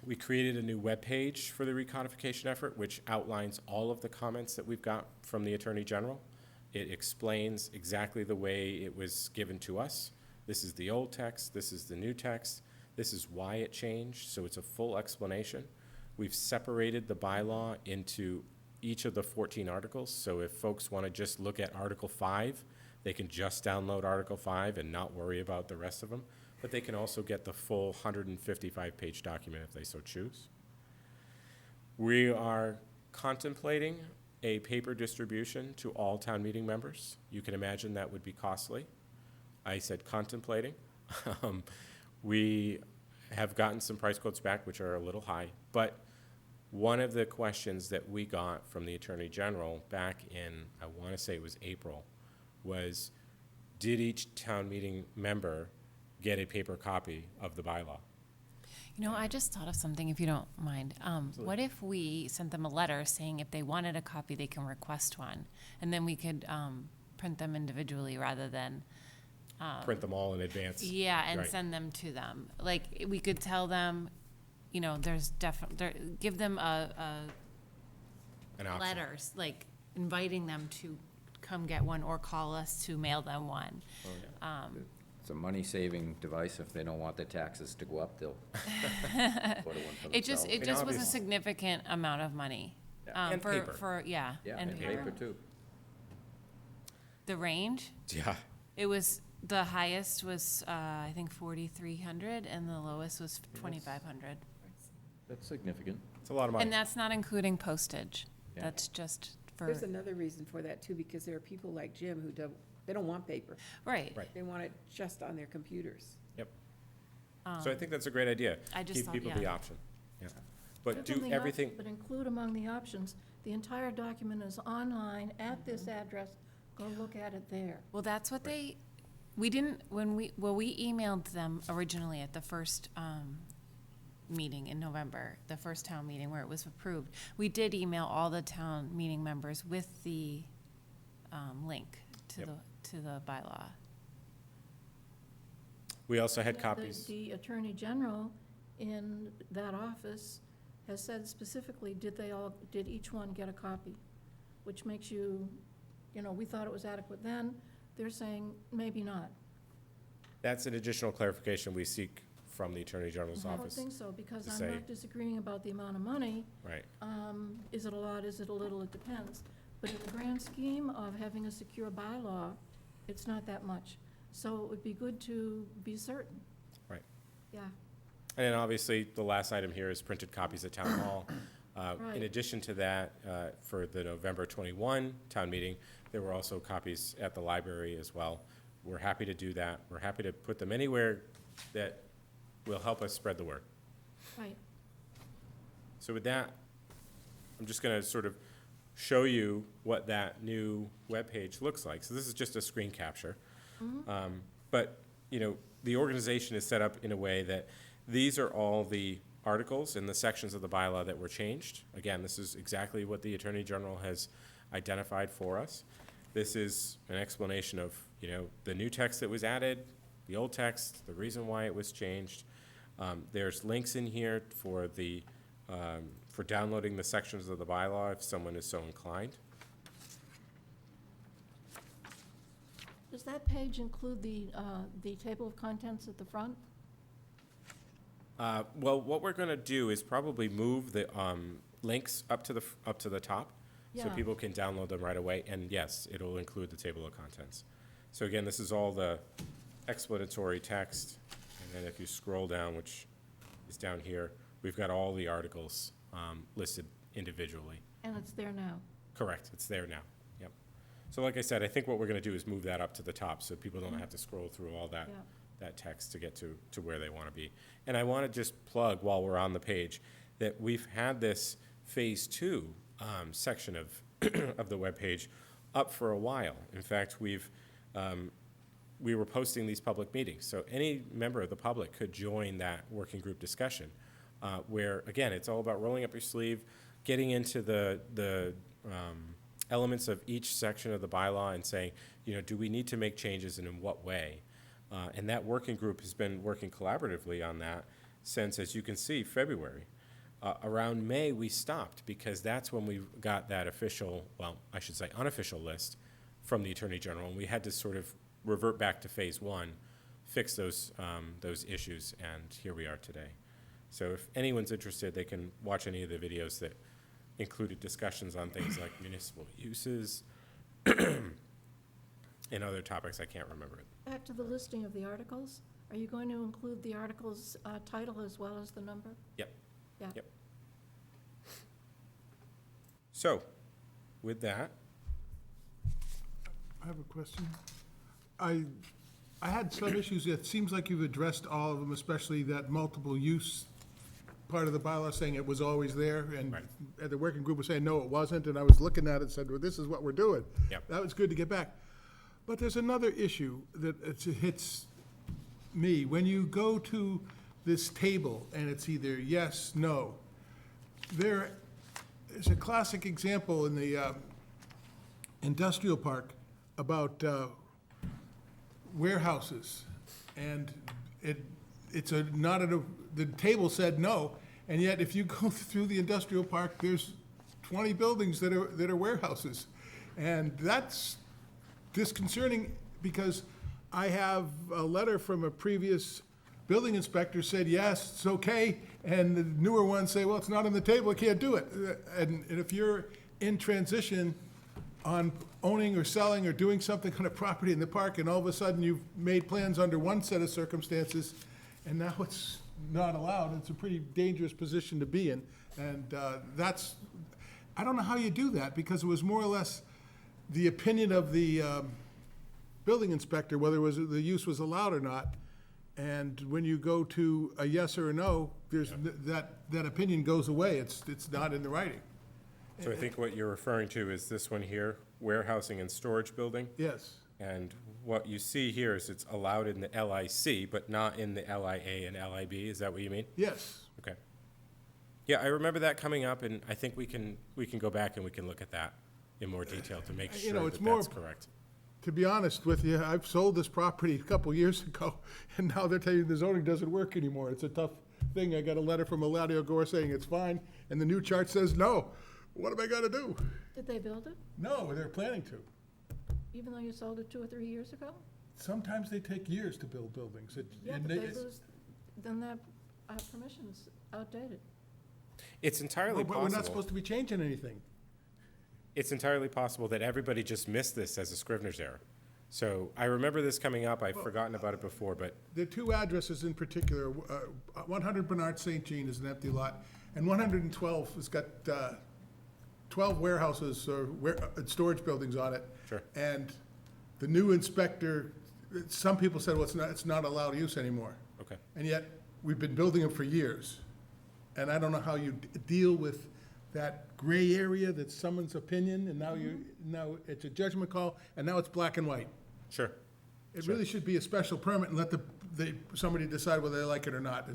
We created a new webpage for the recodification effort, which outlines all of the comments that we've got from the Attorney General. It explains exactly the way it was given to us. This is the old text, this is the new text, this is why it changed, so it's a full explanation. We've separated the bylaw into each of the 14 articles, so if folks want to just look at Article 5, they can just download Article 5 and not worry about the rest of them, but they can also get the full 155-page document if they so choose. We are contemplating a paper distribution to all town meeting members. You can imagine that would be costly. I said contemplating. We have gotten some price quotes back, which are a little high, but one of the questions that we got from the Attorney General back in, I want to say it was April, was did each town meeting member get a paper copy of the bylaw? You know, I just thought of something, if you don't mind. What if we sent them a letter saying if they wanted a copy, they can request one, and then we could print them individually rather than Print them all in advance. yeah, and Right. send them to them. Like, we could tell them, you know, there's give them An option. letters, like inviting them to come get one or call us to mail them one. It's a money-saving device. If they don't want their taxes to go up, they'll put one for It just themselves. was a obvious- significant amount of money. Yeah. And paper. Yeah, Yeah, and and paper. paper too. The range, Yeah. it was, the highest was, I think 4,300, and the lowest was 2,500. That's significant. It's a lot of money. And that's not including postage. Yeah. That's just for, There's another reason for that too, because there are people like Jim who they don't want paper. right. Right. They want it just on their computers. Yep. So I think that's a great idea. I just Give thought, people the yeah. option. Yeah. But Give do them the everything, option, But include among the options, the entire document is online at this address, go look at it there. Well, that's what we didn't, we emailed them originally at the first meeting in November, the first town meeting where it was approved. We did email all the town meeting members with the link to Yep. the bylaw. we also had Yeah, copies. The Attorney General in that office has said specifically, did each one get a copy? Which makes you, we thought it was adequate then, they're saying maybe not. That's an additional clarification we seek from the Attorney General's I don't office. think so, because to I'm say- not disagreeing about the amount of money. Right. Is it a lot, is it a little, it depends. But in the grand scheme of having a secure bylaw, it's not that much. So it would be good to be certain. Right. Yeah, And then obviously, the last item here is printed copies at Town Hall. In Right. addition to that, for the November 21 town meeting, there were also copies at the library as well. We're happy to do that. We're happy to put them anywhere that will help us spread the word. right. So with that, I'm just going to sort of show you what that new webpage looks like. So this is just a screen capture. But, the organization is set up in a way that these are all the articles and the sections of the bylaw that were changed. Again, this is exactly what the Attorney General has identified for us. This is an explanation of, the new text that was added, the old text, the reason why it was changed. There's links in here for for downloading the sections of the bylaw if someone is so inclined. Does that page include the table of contents at the front? Well, what we're gonna do is probably move the links up to the top, so Yeah. people can download them right away, and yes, it'll include the table of contents. So again, this is all the explanatory text, and then if you scroll down, which is down here, we've got all the articles listed individually. And it's there now. Correct, it's there now, yep. So like I said, I think what we're gonna do is move that up to the top, so people don't have to scroll through all that, Yeah. that text to get to where they wanna be. And I wanna just plug, while we're on the page, that we've had this Phase 2 section of, of the webpage up for a while. In fact, we were posting these public meetings, so any member of the public could join that working group discussion, where, again, it's all about rolling up your sleeve, getting into the elements of each section of the bylaw and saying, you know, do we need to make changes and in what way? And that working group has been working collaboratively on that since, as you can see, February. Around May, we stopped because that's when we got that official, well, I should say unofficial list from the Attorney General, and we had to sort of revert back to Phase 1, fix those issues, and here we are today. So if anyone's interested, they can watch any of the videos that included discussions on things like municipal uses and other topics. I can't remember it. Back to the listing of the articles. Are you going to include the article's title as well as the number? Yep. Yeah. Yep. So, with that, I have a question. I had some issues. It seems like you've addressed all of them, especially that multiple use part of the bylaw saying it was always there, and Right. the working group was saying, no, it wasn't, and I was looking at it and said, well, this is what we're doing. Yep. That was good to get back. But there's another issue that hits me. When you go to this table, and it's either yes, no, there's a classic example in the industrial park about warehouses, and it's the table said no, and yet if you go through the industrial park, there's 20 buildings that are warehouses, and that's disconcerting because I have a letter from a previous building inspector said, yes, it's okay, and the newer ones say, well, it's not on the table, I can't do it. And if you're in transition on owning or selling or doing something on a property in the park, and all of a sudden you've made plans under one set of circumstances, and now it's not allowed, it's a pretty dangerous position to be in. And I don't know how you do that, because it was more or less the opinion of the building inspector, whether the use was allowed or not. And when you go to a yes or a no, there's that opinion goes away. It's not in the writing. so I think what you're referring to is this one here, warehousing and storage building. Yes. And what you see here is it's allowed in the LIC, but not in the LIA and LIB. Is that what you mean? Yes. Okay. Yeah, I remember that coming up, and I think we can go back and we can look at that in more detail to make You know, sure it's that more- that's correct. To be honest with you, I've sold this property a couple years ago, and now they're telling you the zoning doesn't work anymore. It's a tough thing. I got a letter from Eladio Gore saying it's fine, and the new chart says no. What have I got to do? Did they build it, No, they're planning to. even though you sold it 2 or 3 years ago? Sometimes they take years to build buildings. Yeah, but they lose, then that permission's outdated. It's entirely But we're not possible. supposed to be changing anything. It's entirely possible that everybody just missed this as a Scrivener's error. So I remember this coming up. I've forgotten about it before, but The two addresses in particular, 100 Bernard St. Jean is an empty lot, and 112 has got 12 warehouses or storage buildings on it. Sure. And the new inspector, some people said, well, it's not allowed use anymore. okay. And yet, we've been building them for years. And I don't know how you deal with that gray area that's someone's opinion, and now it's a judgment call, and now it's black and white. Sure. It really should be a special permit and let somebody decide whether they like it or not.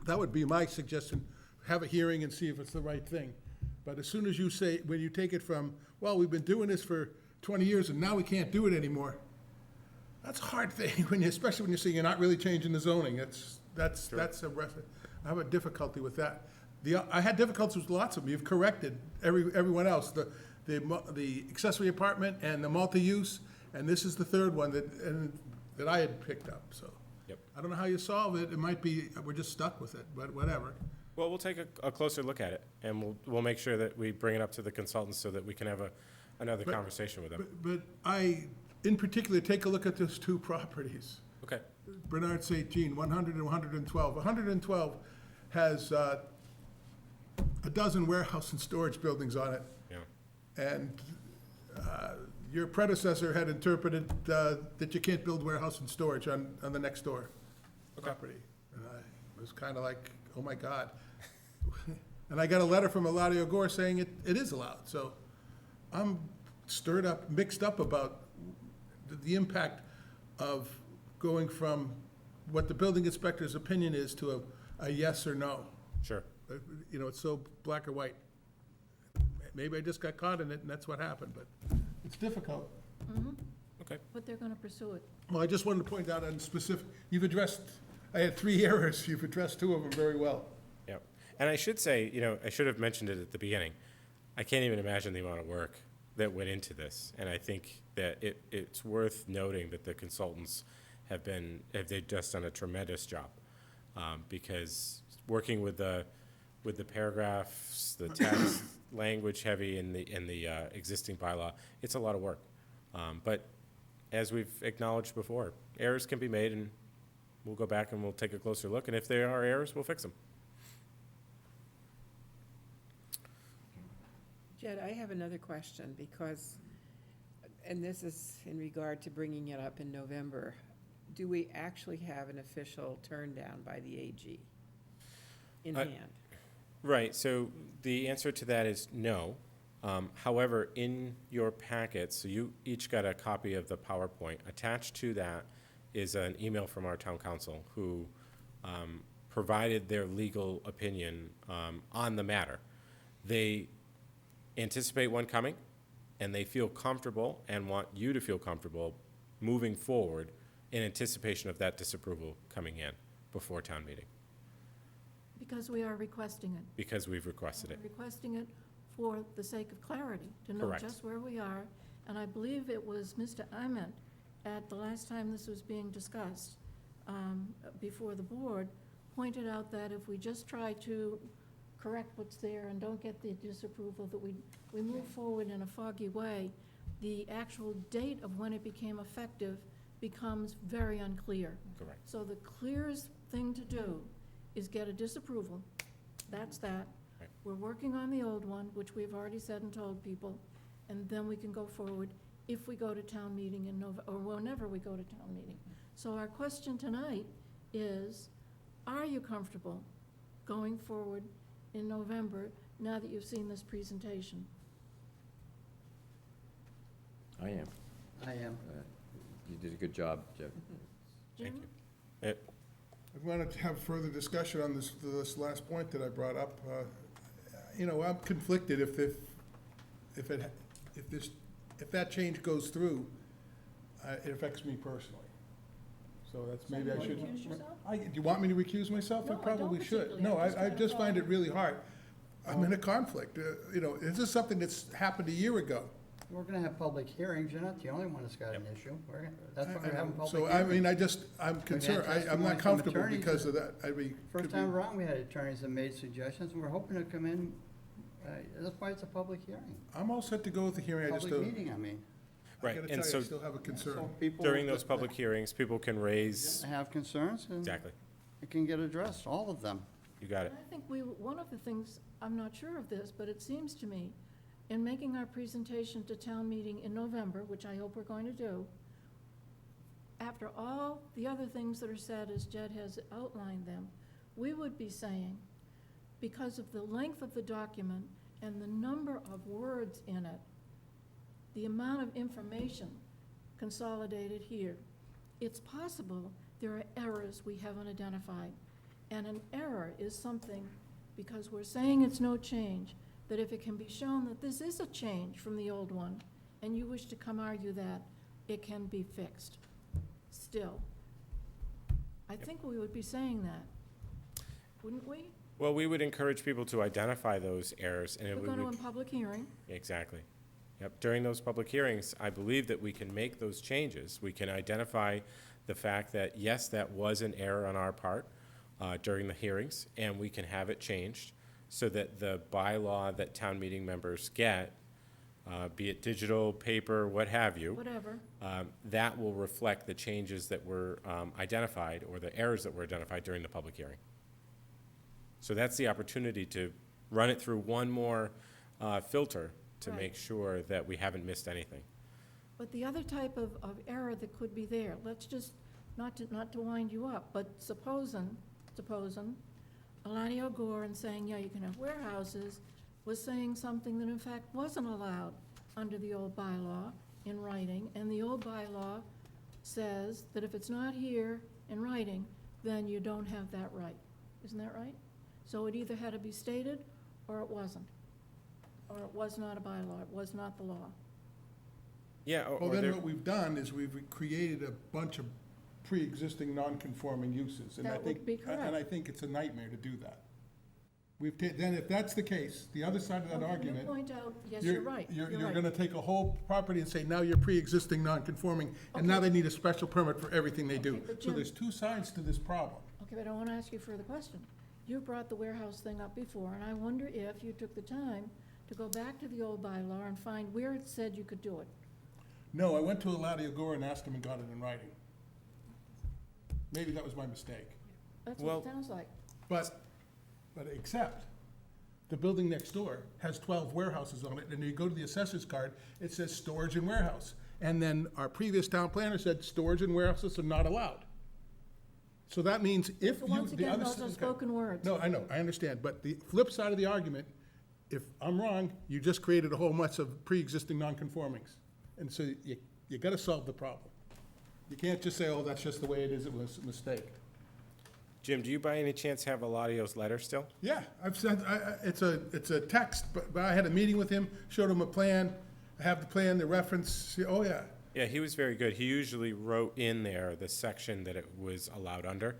That would be my suggestion. Have a hearing and see if it's the right thing. But as soon as you say, when you take it from, well, we've been doing this for 20 years and now we can't do it anymore, that's a hard thing, especially when you're saying you're not really changing the zoning. I have a difficulty with that. I had difficulties with lots of them. You've corrected everyone else. The accessory apartment and the multi-use, and this is the third one that I had picked up, so. Yep. I don't know how you solve it. It might be, we're just stuck with it, but whatever. Well, we'll take a closer look at it, and we'll make sure that we bring it up to the consultants so that we can have another conversation with them. But I, in particular, take a look at those two properties. Okay. Bernard St. Jean, 100 and 112. 112 has a dozen warehouse and storage buildings on it. Yeah. And your predecessor had interpreted that you can't build warehouse and storage on the next door property. And I was kind of like, oh my God. And I got a letter from Eladio Gore saying it is allowed. So I'm stirred up, mixed up about the impact of going from what the building inspector's opinion is to a yes or no. Sure. You know, it's so black or white. Maybe I just got caught in it and that's what happened, but it's difficult. Okay. But they're gonna pursue it. Well, I just wanted to point out on specific, I had 3 errors, you've addressed 2 of them very well. Yep. And I should say, you know, I should have mentioned it at the beginning. I can't even imagine the amount of work that went into this. And I think that it's worth noting that the consultants they've just done a tremendous job. Because working with the paragraphs, the text, language heavy in the existing bylaw, it's a lot of work. But as we've acknowledged before, errors can be made, and we'll go back and we'll take a closer look, and if there are errors, we'll fix them. Jed, I have another question because, and this is in regard to bringing it up in November. Do we actually have an official turn down by the AG in hand? Right, so the answer to that is no. However, in your packets, so you each got a copy of the PowerPoint. Attached to that is an email from our town council who provided their legal opinion on the matter. They anticipate one coming, and they feel comfortable and want you to feel comfortable moving forward in anticipation of that disapproval coming in before town meeting, Because we are requesting it. because we've requested it. We're requesting it for the sake of clarity, to know Correct. just where we are. And I believe it was Mr. Ament, at the last time this was being discussed before the board, pointed out that if we just try to correct what's there and don't get the disapproval, that we move forward in a foggy way, the actual date of when it became effective becomes very unclear. Correct. So the clearest thing to do is get a disapproval. That's that. Right. We're working on the old one, which we've already said and told people, and then we can go forward if we go to town meeting in or whenever we go to town meeting. So our question tonight is, are you comfortable going forward in November now that you've seen this presentation? I am. I am. You did a good job, Jeff. Thank Jim? you. I wanted to have further discussion on this last point that I brought up. You know, I'm conflicted if that change goes through, it affects me personally. So that's, maybe I should. Recuse yourself? Do you want me to recuse myself? No, I I don't probably should. particularly. No, I'm just I kind of just find it thought- really hard. I'm in a conflict. You know, this is something that's happened a year ago. We're gonna have public hearings, you're not the only one that's got an issue. That's why we're having public So, hearings. I mean, I'm concerned. I'm testimony not from comfortable attorneys because of that. I mean. First could be- time around, we had attorneys that made suggestions, and we're hoping to come in, that's why it's a public hearing. I'm all set to go with the hearing. I just Public don't. meeting, I mean. I Right, gotta and tell you, I so still have a concern. So people during those that public hearings, people can raise, have concerns, and exactly, it can get addressed, all of them. you got it. And I think one of the things, I'm not sure of this, but it seems to me, in making our presentation to town meeting in November, which I hope we're going to do, after all the other things that are said, as Jed has outlined them, we would be saying, because of the length of the document and the number of words in it, the amount of information consolidated here, it's possible there are errors we haven't identified. And an error is something, because we're saying it's no change, that if it can be shown that this is a change from the old one, and you wish to come argue that, it can be fixed still. I think we would be saying that, wouldn't we? Well, we would encourage people to identify those errors, and We're going to in public hearing. exactly. Yep, during those public hearings, I believe that we can make those changes. We can identify the fact that, yes, that was an error on our part during the hearings, and we can have it changed so that the bylaw that town meeting members get, be it digital, paper, what have you, Whatever. that will reflect the changes that were identified, or the errors that were identified during the public hearing. So that's the opportunity to run it through one more filter to Right. make sure that we haven't missed anything. But the other type of error that could be there, let's just, not to wind you up, but supposing Eladio Gore and saying, yeah, you can have warehouses, was saying something that in fact wasn't allowed under the old bylaw in writing, and the old bylaw says that if it's not here in writing, then you don't have that right. Isn't that right? So it either had to be stated, or it wasn't. Or it was not a bylaw, it was not the law. Yeah, Well, or then there, what we've done is we've created a bunch of pre-existing non-conforming uses. And I That would think- be correct. And I think it's a nightmare to do that. Then if that's the case, the other side of that Well, then argument. you point out, yes, you're right. You're right. gonna take a whole property and say, now you're pre-existing non-conforming, and now Okay. they need a special permit for everything they do. Okay, but So Jim- there's two sides to this problem. Okay, but I want to ask you a further question. You brought the warehouse thing up before, and I wonder if you took the time to go back to the old bylaw and find where it said you could do it. No, I went to Eladio Gore and asked him and got it in writing. Maybe that was my mistake. That's Well- what it sounds like. But except, the building next door has 12 warehouses on it, and you go to the assessor's card, it says storage and warehouse. And then our previous town planner said storage and warehouses are not allowed. So that means if But you. once the again, other those are s- spoken words. No, I know, I understand, but the flip side of the argument, if I'm wrong, you just created a whole mess of pre-existing non-conformings. And so you gotta solve the problem. You can't just say, oh, that's just the way it is, it was a mistake. Jim, do you by any chance have Eladio's letter still? Yeah, I've said, it's a text, but I had a meeting with him, showed him a plan, I have the plan, the reference, oh, yeah. Yeah, he was very good. He usually wrote in there the section that it was allowed under.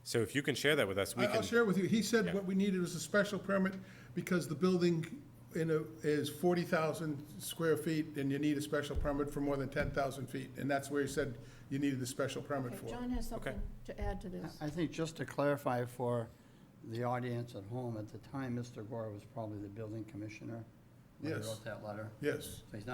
So if you can share that with us, we I'll can. share it with you. He said Yeah. what we needed was a special permit because the building is 40,000 square feet, and you need a special permit for more than 10,000 feet. And that's where he said you needed a special permit Okay, for. John has something to add to this. I think just to clarify for the audience at home, at the time, Mr. Gore was probably the building commissioner when he Yes. wrote that letter. Yes. So he's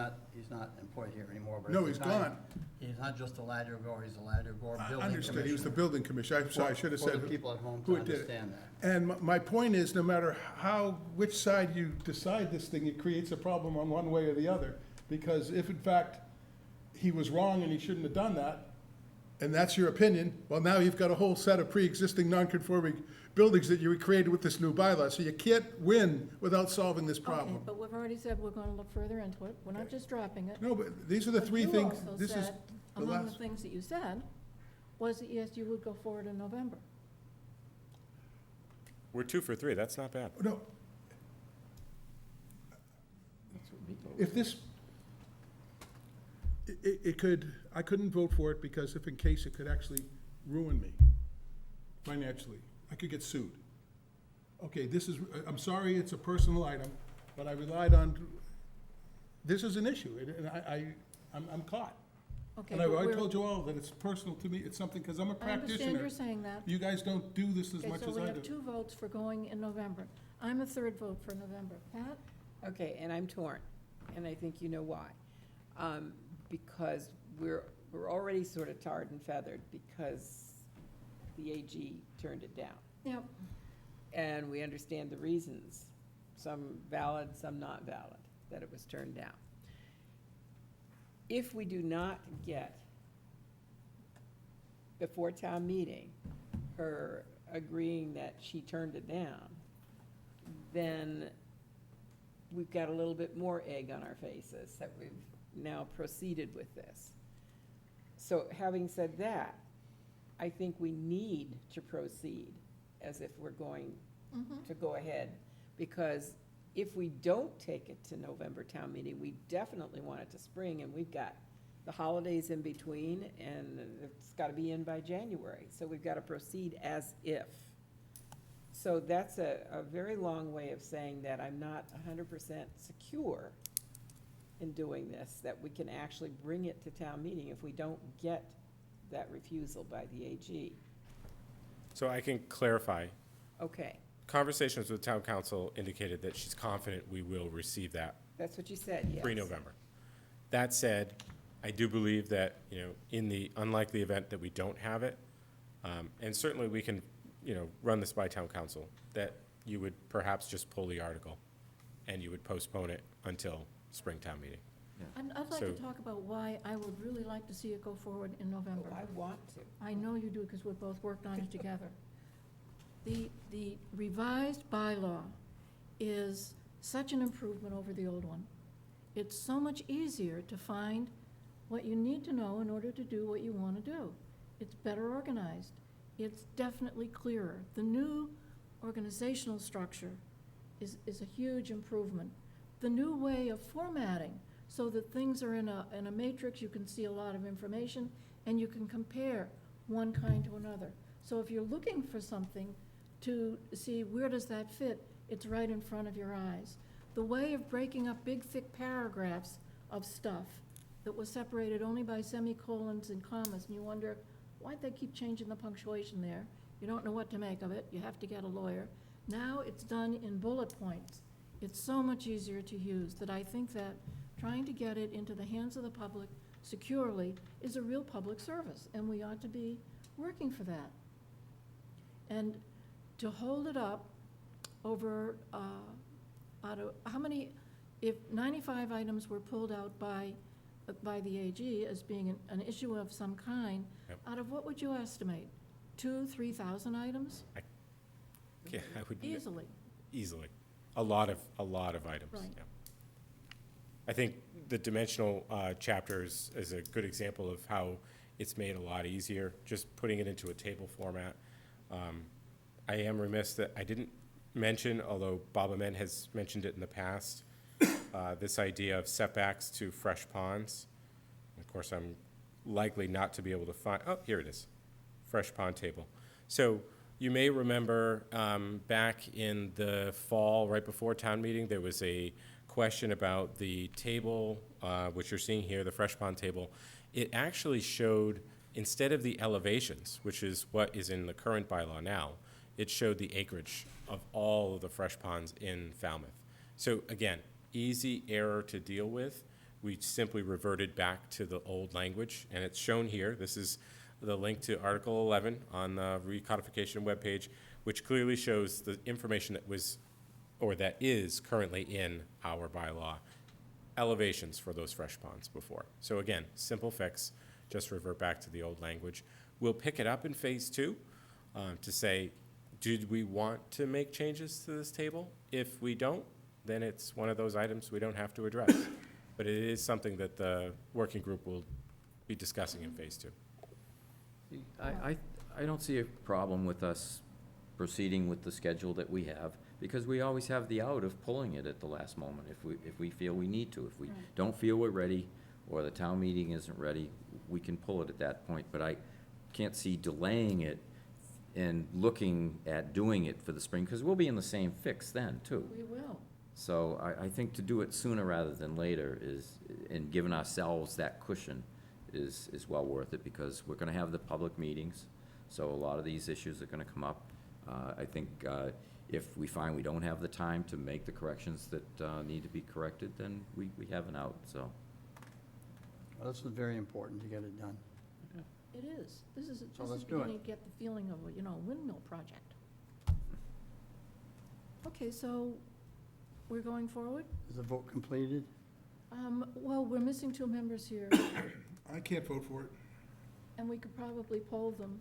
not employed here anymore, but. No, at the he's time, gone. He's not just a Ladder Gore, he's a Ladder Gore I building commissioner. understood, he was the building commissioner. I'm sorry, I should have said. For the people at home who to it did. understand that. And my point is, no matter which side you decide this thing, it creates a problem on one way or the other. Because if in fact he was wrong and he shouldn't have done that, and that's your opinion, well, now you've got a whole set of pre-existing non-conforming buildings that you created with this new bylaw. So you can't win without solving this Okay, problem. but we've already said we're going to look further into it. We're not just dropping it. No, but these are the But three you things, also this is said, the among the last. things that you said, was that yes, you would go forward in November. We're 2 for 3. That's not bad. No. If this, I couldn't vote for it because if in case it could actually ruin me financially. I could get sued. Okay, I'm sorry, it's a personal item, but I relied on, this is an issue, and I'm caught. Okay, And but I we're- told you all that it's personal to me, it's something, because I'm a I understand practitioner. you're saying that. You guys don't do this as Okay, much so as we I have do. 2 votes for going in November. I'm a third vote for November. Pat? Okay, and I'm torn, and I think you know why. Because we're already sort of tarred and feathered because the AG turned it down. Yep. And we understand the reasons, some valid, some not valid, that it was turned down. If we do not get, before town meeting, her agreeing that she turned it down, then we've got a little bit more egg on our faces that we've now proceeded with this. So having said that, I think we need to proceed as if we're going to go ahead, because if we don't take it to November town meeting, we definitely want it to spring, and we've got the holidays in between, and it's gotta be in by January, so we've gotta proceed as if. So that's a very long way of saying that I'm not 100% secure in doing this, that we can actually bring it to town meeting if we don't get that refusal by the AG. So I can clarify. Okay, Conversations with town council indicated that she's confident we will receive that that's what you said, yes. pre-November. That said, I do believe that, in the unlikely event that we don't have it, and certainly we can, run this by town council, that you would perhaps just pull the article and you would postpone it until spring town meeting. I'd like So- to talk about why I would really like to see it go forward in November. I want to. I know you do, because we've both worked on it together. The revised bylaw is such an improvement over the old one. It's so much easier to find what you need to know in order to do what you want to do. It's better organized. It's definitely clearer. The new organizational structure is a huge improvement. The new way of formatting, so that things are in a matrix, you can see a lot of information, and you can compare one kind to another. So if you're looking for something to see where does that fit, it's right in front of your eyes. The way of breaking up big, thick paragraphs of stuff that was separated only by semicolons and commas, and you wonder, why'd they keep changing the punctuation there? You don't know what to make of it, you have to get a lawyer. Now it's done in bullet points. It's so much easier to use that I think that trying to get it into the hands of the public securely is a real public service, and we ought to be working for that. And to hold it up over, out of, how many, if 95 items were pulled out by the AG as being an issue of some kind, Yep. out of what would you estimate? 2,000-3,000 items? Yeah, I would. Easily. Easily. A lot of items. Right. Yeah. I think the dimensional chapters is a good example of how it's made a lot easier, just putting it into a table format. I am remiss that I didn't mention, although Bob Amen has mentioned it in the past, this idea of setbacks to fresh ponds. Of course, I'm likely not to be able to find, oh, here it is, fresh pond table. So you may remember back in the fall, right before town meeting, there was a question about the table, which you're seeing here, the fresh pond table. It actually showed, instead of the elevations, which is what is in the current bylaw now, it showed the acreage of all of the fresh ponds in Falmouth. So again, easy error to deal with. We simply reverted back to the old language, and it's shown here. This is the link to Article 11 on the Recodification webpage, which clearly shows the information that was, or that is currently in our bylaw, elevations for those fresh ponds before. So again, simple fix, just revert back to the old language. We'll pick it up in phase 2 to say, did we want to make changes to this table? If we don't, then it's one of those items we don't have to address. But it is something that the working group will be discussing in phase 2. I don't see a problem with us proceeding with the schedule that we have, because we always have the out of pulling it at the last moment if we feel we need to. If we don't feel we're ready, or the town meeting isn't ready, we can pull it at that point. But I can't see delaying it and looking at doing it for the spring, because we'll be in the same fix then, too. We will. So I think to do it sooner rather than later is, and giving ourselves that cushion is well worth it, because we're gonna have the public meetings, so a lot of these issues are gonna come up. I think if we find we don't have the time to make the corrections that need to be corrected, then we have an out, so. Well, this is very important to get it done. It is. This is So just let's do beginning it. to get the feeling of, a windmill project. Okay, so we're going forward? Is the vote completed? Well, we're missing 2 members here, I can't vote for it. and we could probably poll them.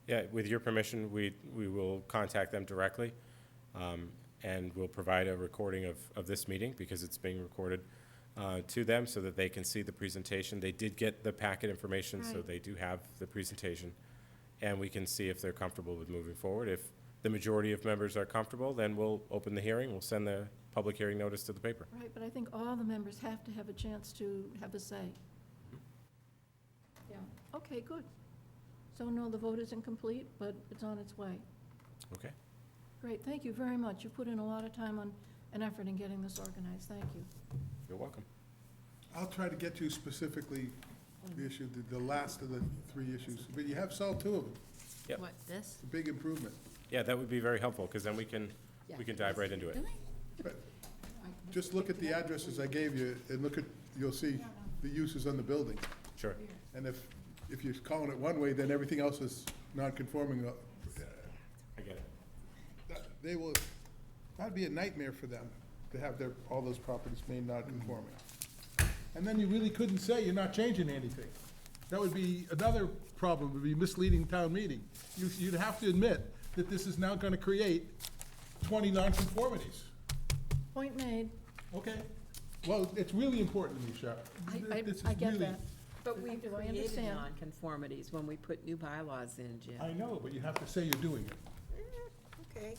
Yeah, with your permission, we will contact them directly, and we'll provide a recording of this meeting, because it's being recorded, to them, so that they can see the presentation. They did get the packet information, so Right. they do have the presentation, and we can see if they're comfortable with moving forward. If the majority of members are comfortable, then we'll open the hearing, we'll send the public hearing notice to the paper. Right, but I think all the members have to have a chance to have a say. Yeah, okay, good. So no, the vote isn't complete, but it's on its way. Okay? Great, thank you very much. You put in a lot of time and effort in getting this organized, thank you. You're welcome. I'll try to get to specifically the issue, the last of the 3 issues, but you have solved 2 of them. Yep. What, this? It's a big improvement. Yeah, that would be very helpful, because then we can dive right into it. But just look at the addresses I gave you, and you'll see the uses on the building. Sure. And if you're calling it one way, then everything else is non-conforming. I get it. That'd be a nightmare for them, to have all those properties made non-conforming. and then you really couldn't say you're not changing anything. That would be another problem, would be misleading town meeting. You'd have to admit that this is now gonna create 20 nonconformities. Point made. Okay, well, it's really important to me, Cheryl. This is I get really- that. But we I created understand. nonconformities when we put new bylaws in, Jim. I know, but you have to say you're doing it. Okay.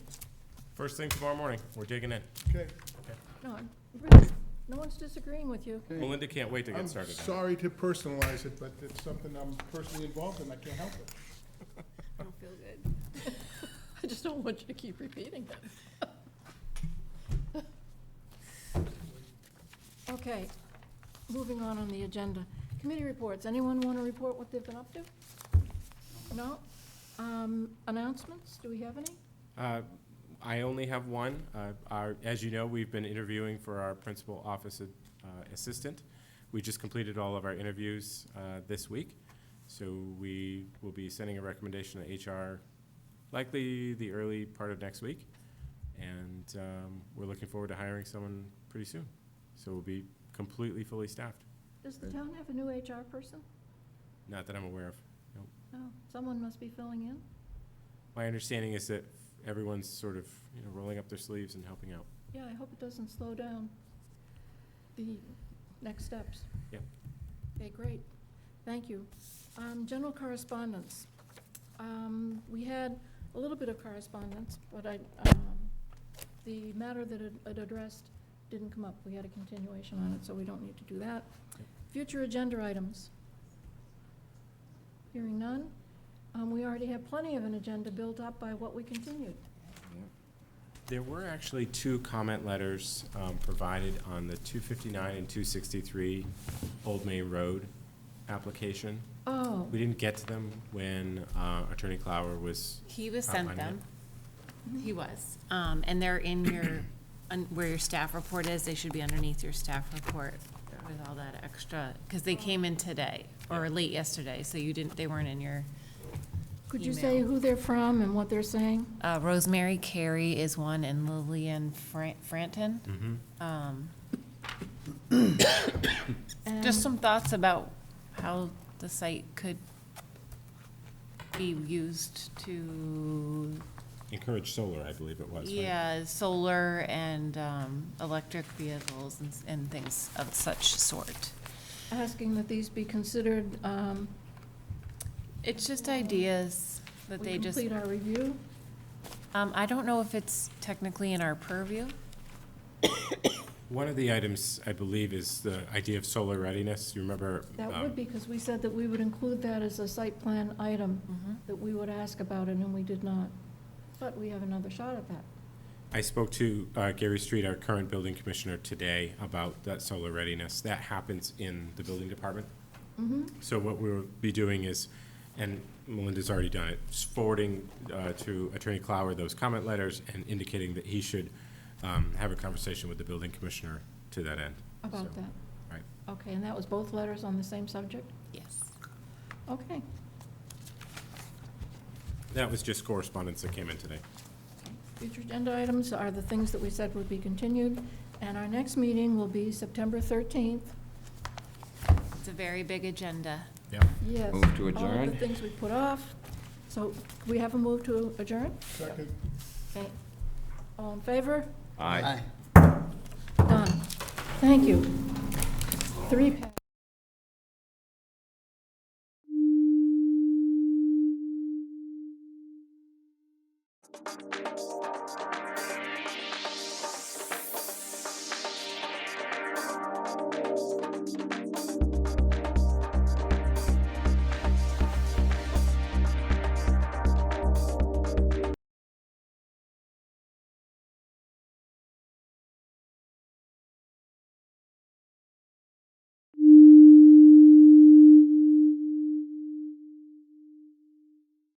First thing tomorrow morning, we're digging in. Okay. No, really, no one's disagreeing with you. Melinda can't wait to I'm get started. on it. sorry to personalize it, but it's something I'm personally involved in, I can't help it. I don't feel good. I just don't want you to keep repeating it. Okay, moving on the agenda. Committee reports. Anyone want to report what they've been up to? No? Announcements? Do we have any? I only have one. As you know, we've been interviewing for our principal office assistant. We just completed all of our interviews this week, so we will be sending a recommendation to HR likely the early part of next week, and we're looking forward to hiring someone pretty soon. So we'll be completely fully staffed. Does the town have a new HR person? Not that I'm aware of. Nope. No, someone must be filling in. My understanding is that everyone's sort of, rolling up their sleeves and helping out. Yeah, I hope it doesn't slow down the next steps. Yep. Okay, great. Thank you. General correspondence. We had a little bit of correspondence, but the matter that it addressed didn't come up. We had a continuation on it, so we don't need to do that. Yep. Future agenda items. Hearing none. We already have plenty of an agenda built up by what we continued. There were actually 2 comment letters provided on the 259 and 263 Old Main Road application. Oh, We didn't get to them when Attorney Clower was, He was sent Outlining them. He was. And they're in your, where your staff report is, they should be underneath your staff report with all that extra, because they came in today, or late yesterday, so they weren't in your could you email. say who they're from and what they're saying? Rosemary Carey is one, and Lillian Franton. And Just some thoughts about how the site could be used to, encourage solar, I believe it was. right? yeah, solar and electric vehicles and things of such sort. asking that these be considered, It's just ideas that we they just, complete our review. I don't know if it's technically in our purview. One of the items, I believe, is the idea of solar readiness. You remember? That would be, because we said that we would include that as a site plan item, that we would ask about it, and we did not. But we have another shot at that. I spoke to Gary Street, our current building commissioner, today about that solar readiness. That happens in the building department. So what we'll be doing is, and Melinda's already done it, is forwarding to Attorney Clower those comment letters and indicating that he should have a conversation with the building commissioner to that end. About So, that. Right. Okay, and that was both letters on the same subject? Yes. Okay. That was just correspondence that came in today. Future agenda items are the things that we said would be continued, and our next meeting will be September 13th. It's a very big agenda. Yeah. Yes. Move to All of adjourn. the things we put off. So, we have a move to adjourn? Second. Okay. All in favor? Aye. Done. Thank you. 3 past.